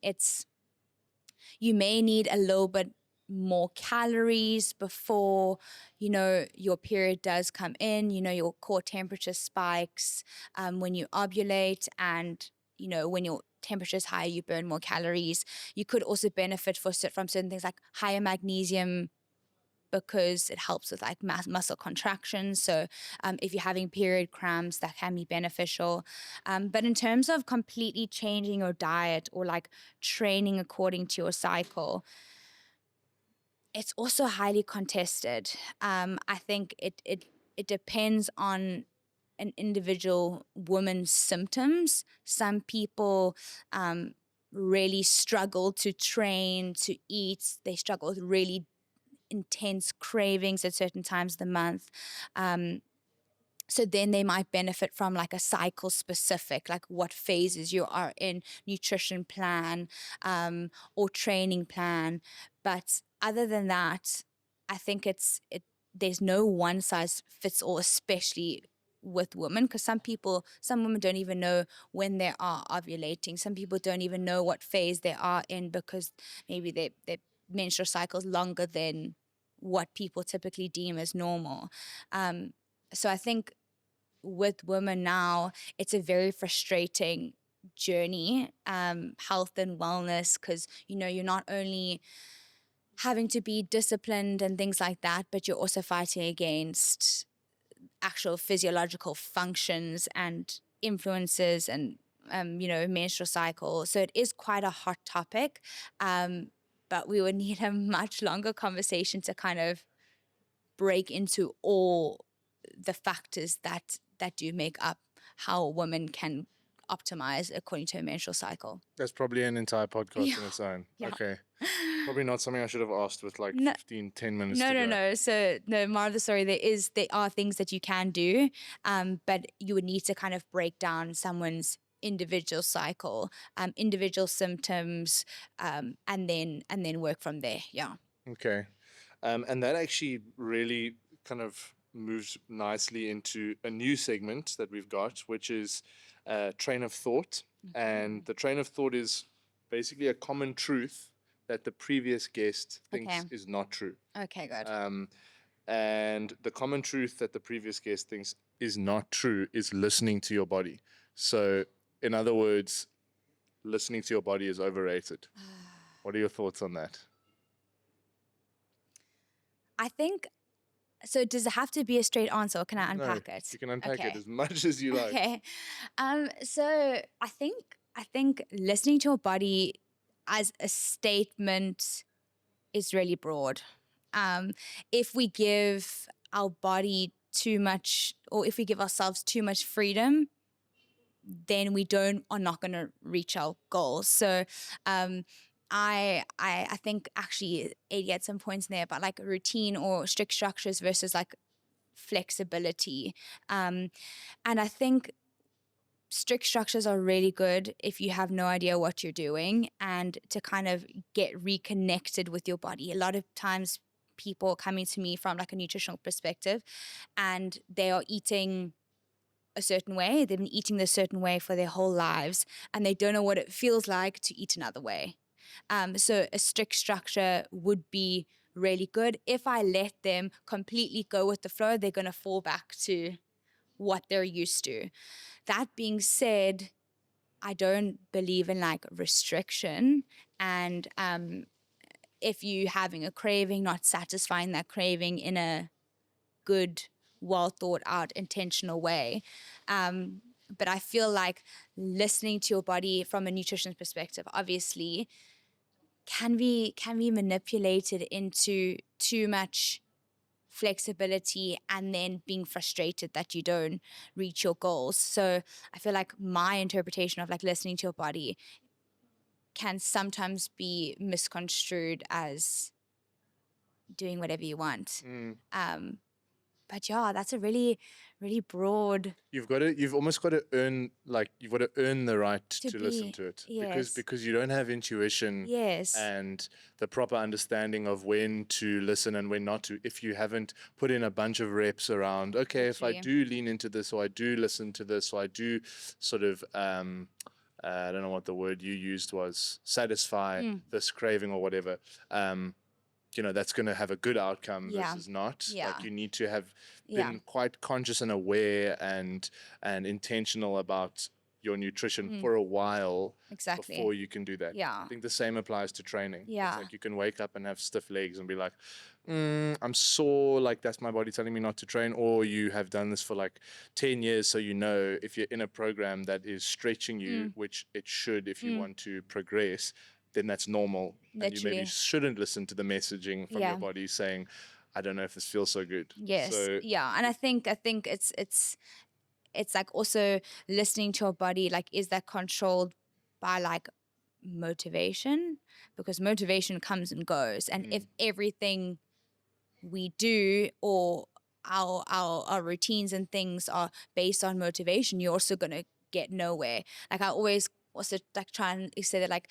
you may need a little bit more calories before, your period does come in. Your core temperature spikes when you ovulate, and, when your temperature is higher, you burn more calories. You could also benefit from certain things like higher magnesium, because it helps with like muscle contractions. So if you're having period cramps, that can be beneficial. But in terms of completely changing your diet or like training according to your cycle, it's also highly contested. I think it depends on an individual woman's symptoms. Some people really struggle to train, to eat. They struggle with really intense cravings at certain times of the month. So then they might benefit from like a cycle specific, like what phases you are in, nutrition plan or training plan. But other than that, I think there's no one size fits all, especially with women, because some women don't even know when they are ovulating. Some people don't even know what phase they are in because maybe their menstrual cycle is longer than what people typically deem as normal. So I think with women now, it's a very frustrating journey, health and wellness, because you're not only having to be disciplined and things like that, but you're also fighting against actual physiological functions and influences and menstrual cycle. So it is quite a hot topic, but we would need a much longer conversation to kind of break into all the factors that do make up how a woman can optimize according to a menstrual cycle. That's probably an entire podcast Yeah. in its own. Yeah. Okay. Probably not something I should have asked with like No. 15, 10 minutes No, to no, go. no. So no, more of the story, there are things that you can do, but you would need to kind of break down someone's individual cycle, individual symptoms, and then work from there. Yeah. Okay. And that actually really kind of moves nicely into a new segment that we've got, which is train of thought. And the train of thought is basically a common truth that the previous guest thinks Okay. is not true. Okay, good. And the common truth that the previous guest thinks is not true is listening to your body. So, in other words, listening to your body is overrated. What are your thoughts on that? I think so. Does it have to be a straight answer, or can I No, unpack it? you can unpack it Okay. as much as you like. Okay. So I think listening to your body as a statement is really broad. If we give our body too much, or if we give ourselves too much freedom, then we are not going to reach our goals. So, I think actually Eddie had some points in there about like routine or strict structures versus like flexibility. And I think strict structures are really good if you have no idea what you're doing and to kind of get reconnected with your body. A lot of times people coming to me from like a nutritional perspective and they are eating a certain way. They've been eating this certain way for their whole lives and they don't know what it feels like to eat another way. So a strict structure would be really good. If I let them completely go with the flow, they're going to fall back to what they're used to. That being said, I don't believe in like restriction. And if you having a craving, not satisfying that craving in a good, well thought out, intentional way. But I feel like listening to your body from a nutrition perspective, obviously, can be manipulated into too much flexibility and then being frustrated that you don't reach your goals. So I feel like my interpretation of like listening to your body can sometimes be misconstrued as doing whatever you want. But yeah, that's a really, really broad. You've almost got to earn, like, you've got to earn the right to listen be, to it. yes. Because you don't have intuition Yes. and the proper understanding of when to listen and when not to. If you haven't put in a bunch of reps around, okay, if I Literally. do lean into this, or I do listen to this, or I do sort of, I don't know what the word you used was, satisfy this craving or whatever. That's going to have a good outcome Yeah. versus not. Yeah. Like, you need to have Yeah. been quite conscious and aware and intentional about your nutrition for a while Exactly. before you can do that. Yeah. I think the same applies to training. Yeah. It's like you can wake up and have stiff legs and be like, I'm sore, like that's my body telling me not to train. Or you have done this for like 10 years, so you know if you're in a program that is stretching you, which it should if you want to progress, then that's normal. And you maybe Literally. shouldn't listen to the messaging from Yeah. your body saying, I don't know if this feels so good. Yes. So, yeah. And I think it's like also listening to your body, like, is that controlled by like motivation? Because motivation comes and goes. And if everything we do or our routines and things are based on motivation, you're also gonna get nowhere. Like I always also like try and say that like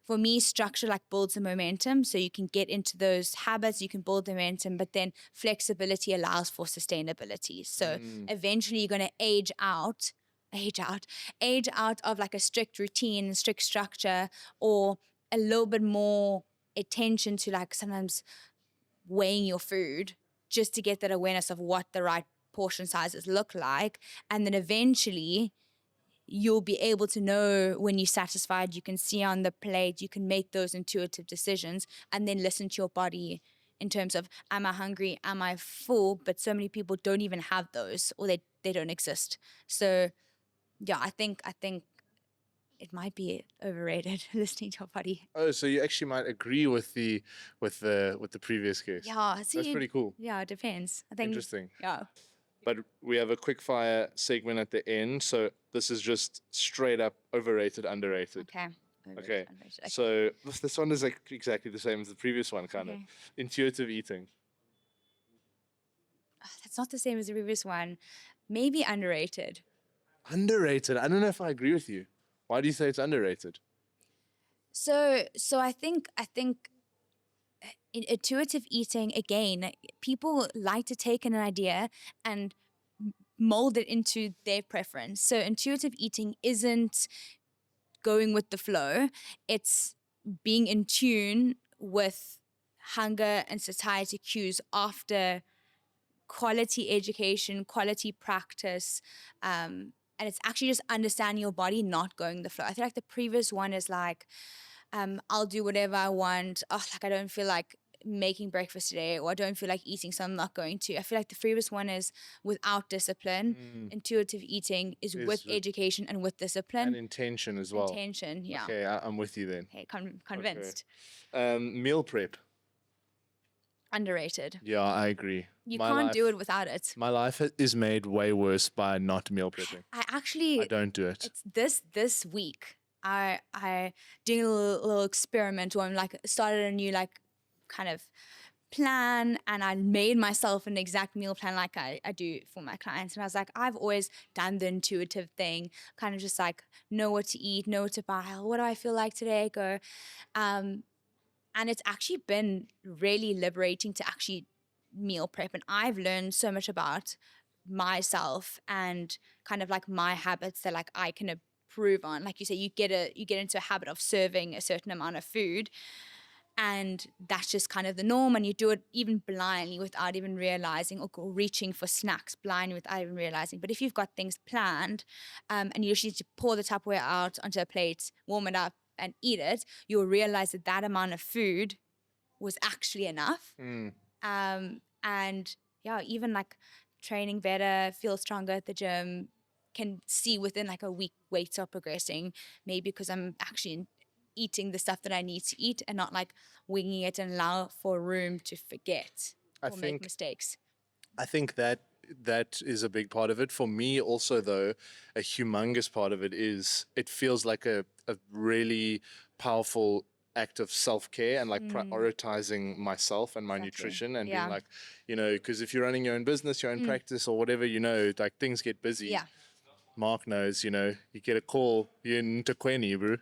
for me, structure like builds the momentum. So you can get into those habits, you can build the momentum, but then flexibility allows for sustainability. So eventually you're going to age out of like a strict routine, strict structure, or a little bit more attention to like sometimes weighing your food just to get that awareness of what the right portion sizes look like. And then eventually you'll be able to know when you're satisfied, you can see on the plate, you can make those intuitive decisions and then listen to your body in terms of, am I hungry? Am I full? But so many people don't even have those, or they don't exist. So yeah, I think it might be overrated listening to your body. Oh, so you actually might agree with the previous case. Yeah, see, That's pretty cool. Yeah, it depends. I think Interesting. Yeah. But we have a quickfire segment at the end, so this is just straight up overrated, underrated. Okay. Okay. Underrated. Okay. So this one is like exactly the same as the previous one, kind of. Okay. Intuitive eating. That's not the same as the previous one. Maybe underrated. Underrated. I don't know if I agree with you. Why do you say it's underrated? So I think in intuitive eating, again, people like to take an idea and mold it into their preference. So intuitive eating isn't going with the flow. It's being in tune with hunger and satiety cues after quality education, quality practice, and it's actually just understanding your body, not going the flow. I feel like the previous one is like, I'll do whatever I want. Oh, like I don't feel like making breakfast today, or I don't feel like eating, so I'm not going to. I feel like the previous one is without discipline. Intuitive eating is with with- education and with discipline. And intention as well. Intention, yeah. Okay, I'm with you then. Okay, convinced. Meal prep. Underrated. Yeah, I agree. You can't do it without it. My life is made way worse by not meal prepping. I don't do it. It's this week. I doing a little experiment where I'm like started a new like kind of plan, and I made myself an exact meal plan like I do for my clients. And I was like, I've always done the intuitive thing, kind of just like know what to eat, know what to buy. What do I feel like today? Go. And it's actually been really liberating to actually meal prep. And I've learned so much about myself and kind of like my habits that like I can improve on. Like you say, you get into a habit of serving a certain amount of food, and that's just kind of the norm, and you do it even blindly without even realizing, or reaching for snacks blindly without even realizing. But if you've got things planned, and you just need to pour the Tupperware out onto a plate, warm it up and eat it, you'll realize that that amount of food was actually enough. And yeah, even like training better, feel stronger at the gym, can see within like a week weights are progressing, maybe because I'm actually eating the stuff that I need to eat and not like winging it and allow for room to forget or make mistakes. I think that is a big part of it. For me also, though, a humongous part of it is it feels like a really powerful act of self-care and like prioritizing myself and my nutrition and being like, because if you're running your own business, your own practice or whatever, like things get busy. Yeah. Mark knows, you get a call, you're in Taqueni, bro.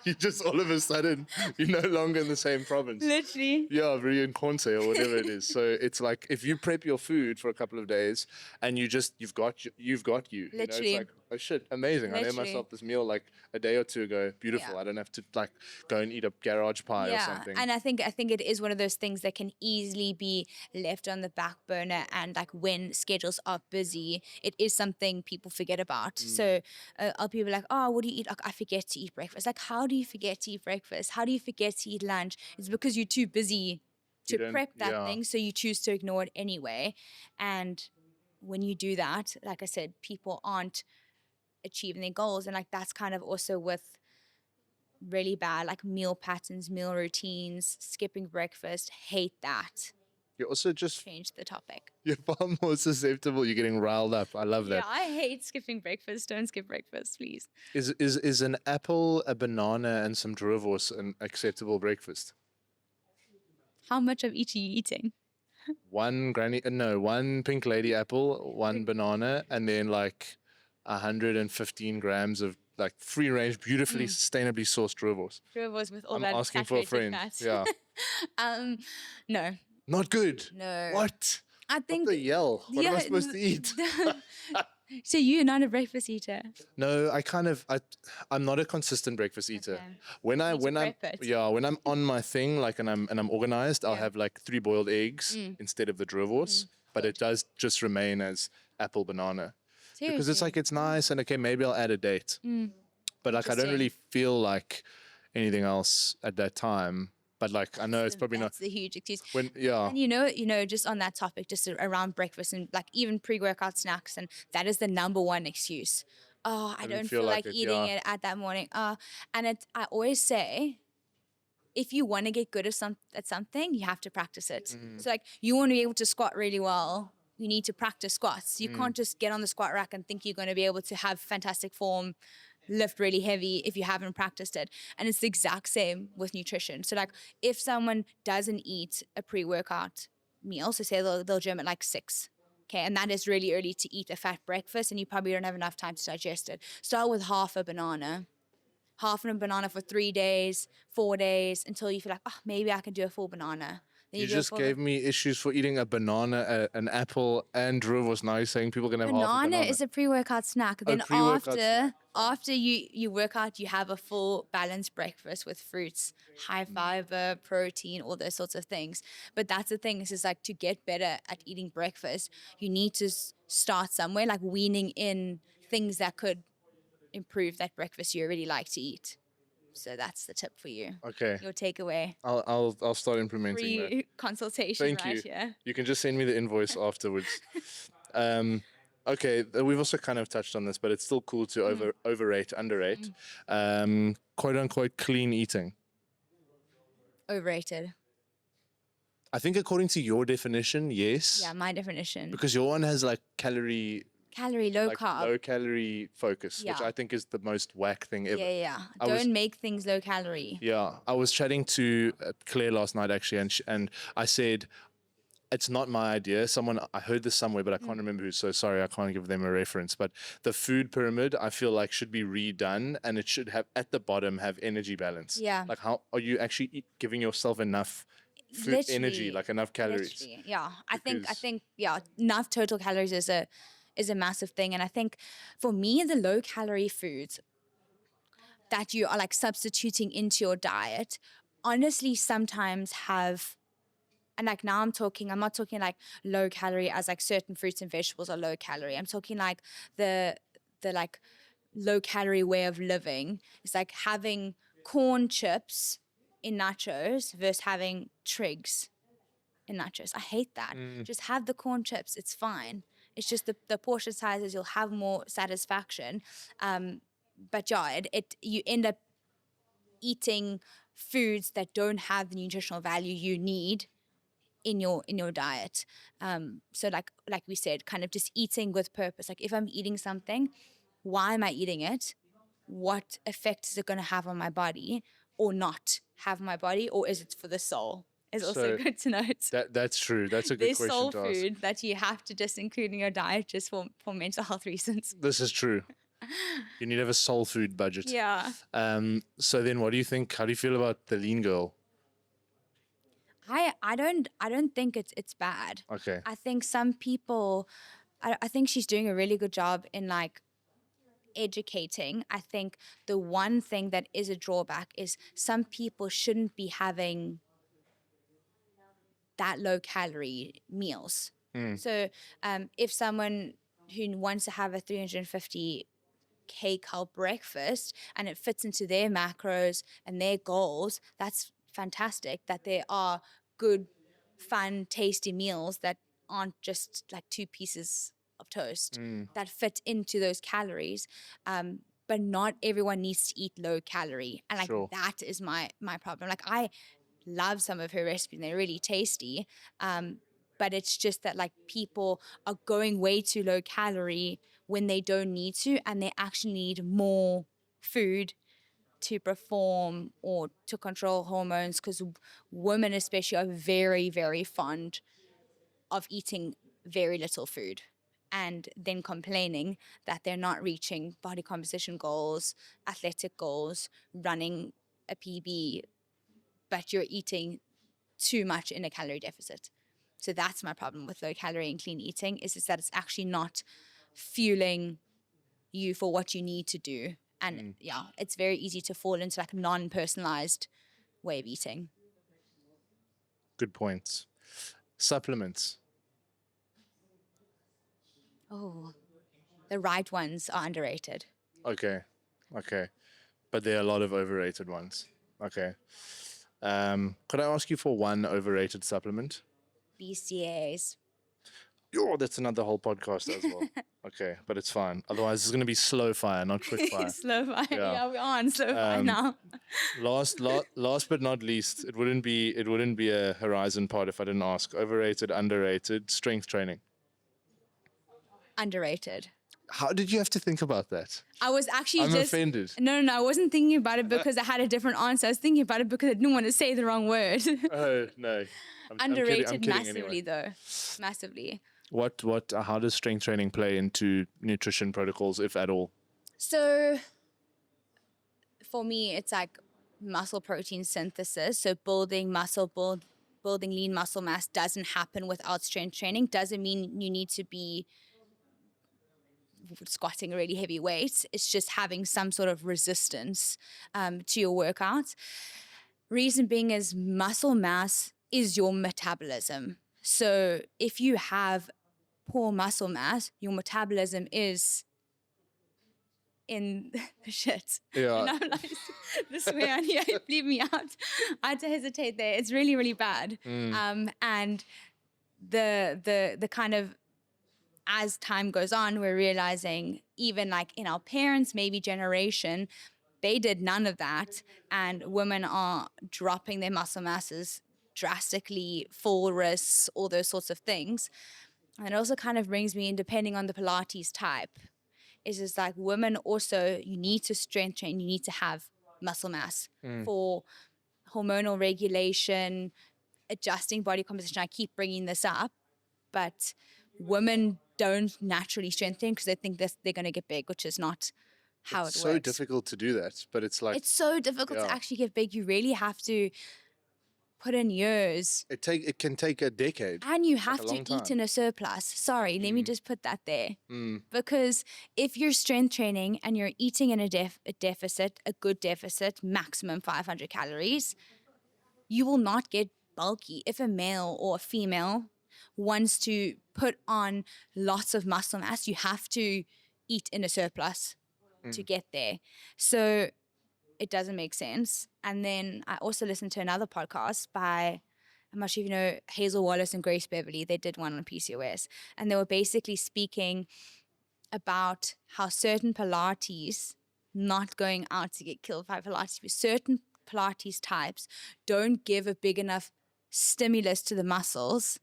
You just all of a sudden, you're no longer in the same province. Literally. Yeah, bro, you're in Conce or whatever it is. So it's like, if you prep your food for a couple of days and you've got you. Literally. It's like, oh shit, amazing. I made myself this meal like a day or two ago. Beautiful. Yeah. I don't have to like go and eat a garage pie or something. And I think it is one of those things that can easily be left on the back burner, and like when schedules are busy, it is something people forget about. So people are like, oh, what do you eat? Like, I forget to eat breakfast. Like, how do you forget to eat breakfast? How do you forget to eat lunch? It's because you're too busy to prep that thing, so you choose to ignore it anyway. And when you do that, like I said, people aren't achieving their goals. And like that's kind of also with really bad like meal patterns, meal routines, skipping breakfast. Hate that. You're also just Change the topic. You're far more susceptible. You're getting riled up. I love that. Yeah, I hate skipping breakfast. Don't skip breakfast, please. Is an apple, a banana, and some druivos an acceptable breakfast? How much of each are you eating? One pink lady apple, one banana, and then like 115 grams of like free range, beautifully, sustainably sourced rurvos. Drivers with all I'm that asking for a saturated friend. fat. Yeah. No, Not good. no. What? I What think the yell? What am I yeah, supposed to eat? So you're not a breakfast eater. No, I'm not a consistent breakfast eater. Okay. When Need to I'm prep it. when I'm on my thing, like and I'm organized, I'll Yeah. have like 3 boiled eggs instead of the drivos, but it does just remain as apple banana. Because it's Seriously. like it's nice and okay, maybe I'll add a date. But like I don't really feel like anything else at that time. But like I know it's probably not That's the huge excuse. when And just on that topic, just around breakfast and like even pre-workout snacks, and that is the number one excuse. Oh, I don't feel like eating it at that morning. And I always say, if you want to get good at something, you have to practice it. So like you want to be able to squat really well, you need to practice squats. You can't just get on the squat rack and think you're going to be able to have fantastic form, lift really heavy if you haven't practiced it. And it's the exact same with nutrition. So like if someone doesn't eat a pre-workout meal, so say they'll gym at like 6. Okay, and that is really early to eat a fat breakfast and you probably don't have enough time to digest it. Start with half a banana for 3 days, 4 days, until you feel like, oh, maybe I can do a full banana. Then you do a just full gave me issues for eating a banana, an apple, and drivos. Now you're saying people can have half a banana banana. is a pre-workout snack. Then pre-workout snack. after you work out, you have a full balanced breakfast with fruits, high fiber, protein, all those sorts of things. But that's the thing, is like to get better at eating breakfast, you need to start somewhere, like weaning in things that could improve that breakfast you already like to eat. So that's the tip for you. Okay. Your takeaway. I'll start implementing that. Free consultation Thank right you. here. You can just send me the invoice afterwards. Okay, we've also kind of touched on this, but it's still cool to overrate, underrate. Quote unquote clean eating. Overrated. I think according to your definition, yes. Yeah, my definition. Because your one has like Low carb. low calorie focus, which Yeah. I think is the most whack thing ever. Yeah. I Don't was- make things low calorie. Yeah, I was chatting to Claire last night actually, and I said, it's not my idea. I heard this somewhere, but I can't remember who. So sorry, I can't give them a reference. But the food pyramid, I feel like should be redone, and it should have at the bottom have energy balance. Yeah. Like how are you actually giving yourself enough food energy, Literally. like enough calories? Literally, yeah. I think Because- enough total calories is a massive thing. And I think for me, the low calorie foods that you are like substituting into your diet honestly sometimes have, and like now I'm not talking like low calorie as like certain fruits and vegetables are low calorie. I'm talking like the like low calorie way of living. It's like having corn chips in nachos versus having trigs in nachos. I hate that. Just have the corn chips. It's fine. It's just the portion sizes, you'll have more satisfaction. But yeah, you end up eating foods that don't have the nutritional value you need in your diet. So like we said, kind of just eating with purpose. Like if I'm eating something, why am I eating it? What effect is it going to have on my body or not have my body, or is it for the soul? Is also So good to note. That's true. That's a good There's question soul to ask. food that you have to just include in your diet just for mental health reasons. This is true. You need to have a soul food budget. Yeah. So then what do you think? How do you feel about the lean girl? I don't think it's bad. Okay. I think some people, I think she's doing a really good job in like educating. I think the one thing that is a drawback is some people shouldn't be having that low calorie meals. So if someone who wants to have a 350 kcal breakfast and it fits into their macros and their goals, that's fantastic. That there are good, fun, tasty meals that aren't just like 2 pieces of toast that fit into those calories. But not everyone needs to eat low calorie. And like Sure. that is my problem. Like I love some of her recipes and they're really tasty. But it's just that like people are going way too low calorie when they don't need to, and they actually need more food to perform or to control hormones, because women especially are very, very fond of eating very little food. and then complaining that they're not reaching body composition goals, athletic goals, running a PB, but you're eating too much in a calorie deficit. So that's my problem with low calorie and clean eating is that it's actually not fueling you for what you need to do. And it's very easy to fall into like a non-personalized way of eating. Good points. Supplements. Oh, the right ones are underrated. Okay. But there are a lot of overrated ones. Okay. Could I ask you for one overrated supplement? BCAAs. Oh, that's another whole podcast as well. Okay, but it's fine. Otherwise, it's going to be slow fire, not quick fire. Slow fire. Yeah. Yeah, we're on slow fire now. Last but not least, it wouldn't be a Horizon pod if I didn't ask. Overrated, underrated, strength training. Underrated. How did you have to think about that? I was actually I'm just offended. No, I wasn't thinking about it because I had a different answer. I was thinking about it because I didn't want to say the wrong word. Oh no. Underrated I'm kidding massively anyway. though. Massively. How does strength training play into nutrition protocols, if at all? So for me, it's like muscle protein synthesis. So building muscle, building lean muscle mass doesn't happen without strength training. Doesn't mean you need to be squatting a really heavy weight. It's just having some sort of resistance to your workout. Reason being is muscle mass is your metabolism. So if you have poor muscle mass, your metabolism is in the shit. Yeah. And I'm like, this way on here, leave me out. I had to hesitate there. It's really, really bad. And the kind of, as time goes on, we're realizing even like in our parents' maybe generation, they did none of that. And women are dropping their muscle masses drastically, full risks, all those sorts of things. And it also kind of brings me in, depending on the Pilates type, is just like women also, you need to strength train, you need to have muscle mass for hormonal regulation, adjusting body composition. I keep bringing this up, but women don't naturally strength train because they think they're going to get big, which is not how It's it so works. difficult to do that, but it's like It's so difficult to actually get big. You really have to put in years. it can take a decade. And you have a to long eat time. in a surplus. Sorry, let me just put that there. Because if you're strength training and you're eating in a deficit, a good deficit, maximum 500 calories, you will not get bulky. If a male or a female wants to put on lots of muscle mass, you have to eat in a surplus to get there. So it doesn't make sense. And then I also listened to another podcast by, I'm not sure if you know, Hazel Wallace and Grace Beverly. They did one on PCOS. And they were basically speaking about how certain Pilates, not going out to get killed by Pilates, but certain Pilates types don't give a big enough stimulus to the muscles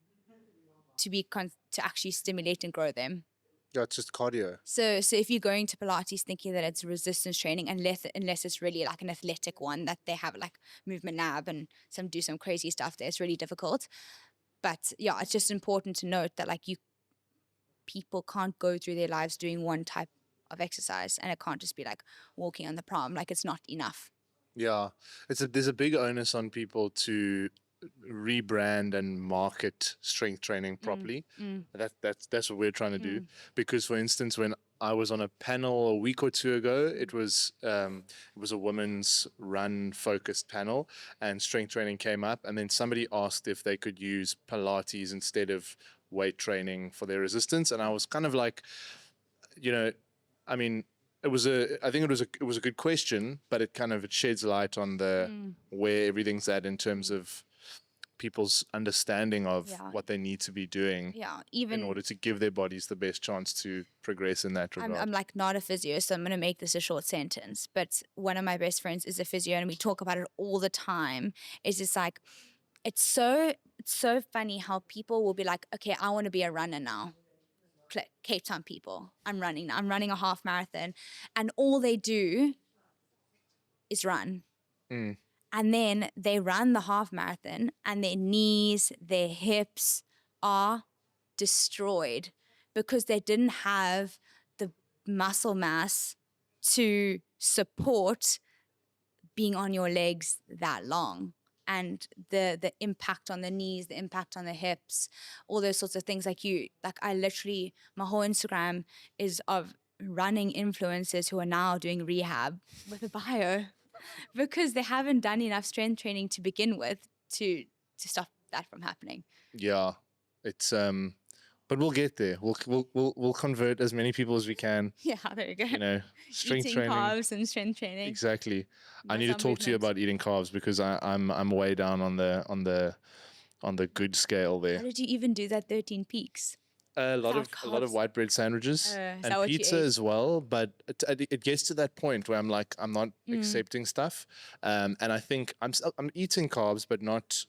to be to actually stimulate and grow them. Yeah, it's just cardio. So if you're going to Pilates thinking that it's resistance training, unless it's really like an athletic one that they have like movement lab and do some crazy stuff there, it's really difficult. But yeah, it's just important to note that like people can't go through their lives doing one type of exercise, and it can't just be like walking on the prom. Like it's not enough. Yeah, there's a big onus on people to rebrand and market strength training properly. That's what we're trying to do. Because, for instance, when I was on a panel a week or two ago, it was a women's run focused panel, and strength training came up, and then somebody asked if they could use Pilates instead of weight training for their resistance, and I was kind of like, I mean, I think it was a good question, but it sheds light on where everything's at in terms of people's understanding of what they need to be doing in order to give their bodies the best chance to progress in that regard. I'm like not a physio, so I'm going to make this a short sentence, but one of my best friends is a physio and we talk about it all the time. It's just like, it's so funny how people will be like, okay, I want to be a runner now. Cape Town people, I'm running a half marathon, and all they do is run. And then they run the half marathon and their knees, their hips are destroyed because they didn't have the muscle mass to support being on your legs that long. And the impact on the knees, the impact on the hips, all those sorts of things. Like I literally, my whole Instagram is of running influencers who are now doing rehab with a bio because they haven't done enough strength training to begin with to stop that from happening. Yeah, it's but we'll get there. We'll convert as many people as we can. Yeah, there you go. You know, strength Eating training. carbs and strength training. Exactly. I That's need to our talk to you movement. about eating carbs because I'm way down on the good scale How there. did you even do that 13 peaks? A lot of carbs? white bread sandwiches Is that and what you pizza ate? as well. But it gets to that point where I'm like, I'm not accepting stuff, and I think I'm eating carbs, but not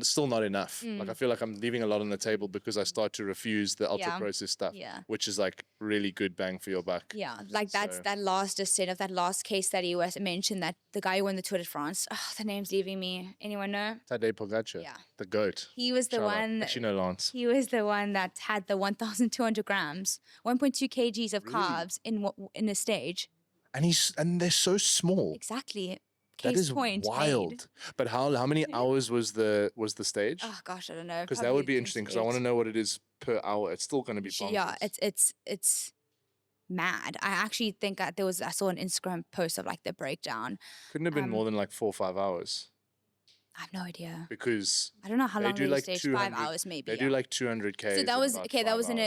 still not enough. Like I feel like I'm leaving a lot on the table because I start to refuse the ultra processed stuff, which is like really good bang for your buck. Yeah, like that's So- that last descent of that last case study was mentioned that the guy who won the Tour de France. Oh, the name's leaving me. Anyone know? Tadej Pogacar, Yeah. the goat. He was the Shout out. one. Actually, no, Lance. He was the one that had the 1,200 grams, 1.2 kgs of carbs in a stage. And they're so small. Exactly. That Case is point wild. made. But how many hours was the stage? Oh gosh, I don't know. Because that would be interesting. Because I want to know what it is per hour. It's still going to be bonkers. Yeah, it's mad. I actually think I saw an Instagram post of like the breakdown. Couldn't have been more than like 4 or 5 hours. I have no idea. Because I don't know how they long do they like stage. 200 5 hours maybe. They do like 200K. So that was okay. That was in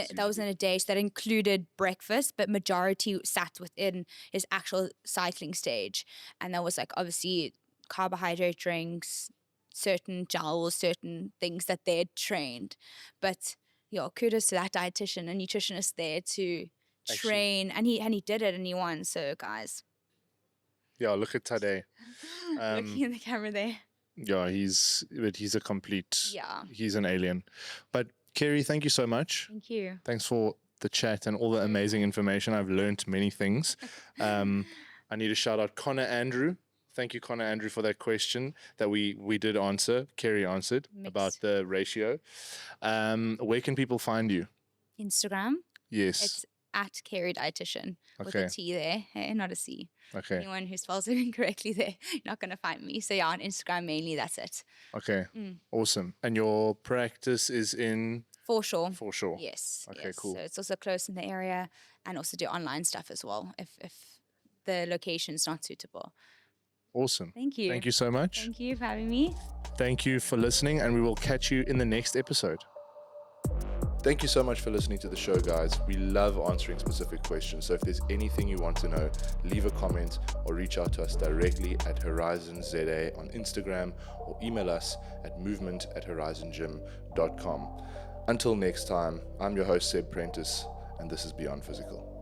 a day. So that included breakfast, but majority sat within his actual cycling stage, and that was like obviously carbohydrate drinks, certain gels, certain things that they'd trained. But yeah, kudos to that dietitian and nutritionist there to train, and he did it and he won. So guys, Yeah, look at Tadej. looking in the camera there. Yeah, he's a complete. Yeah. He's an alien. But Keri, thank you so much. Thank you. Thanks for the chat and all the amazing information. I've learned many things. I need to shout out Connor Andrew. Thank you, Connor Andrew, for that question that we did answer. Keri answered about the ratio. Where can people find you? Instagram. Yes. It's at KeriDietitian with a T there, hey, not a C. Okay. Anyone who spells it incorrectly there, you're not going to find me. So yeah, on Instagram mainly, that's it. Okay. Awesome. And your practice is in? For sure. For sure. Yes. Okay, yes. cool. So it's also close in the area, and also do online stuff as well if the location's not suitable. Awesome. Thank you. Thank you so much. Thank you for having me. Thank you for listening, and we will catch you in the next episode. Thank you so much for listening to the show, guys. We love answering specific questions. So if there's anything you want to know, leave a comment or reach out to us directly at HorizonZA on Instagram or email us at movement@horizongym.com. Until next time, I'm your host, Seb Prentice, and this is Beyond Physical.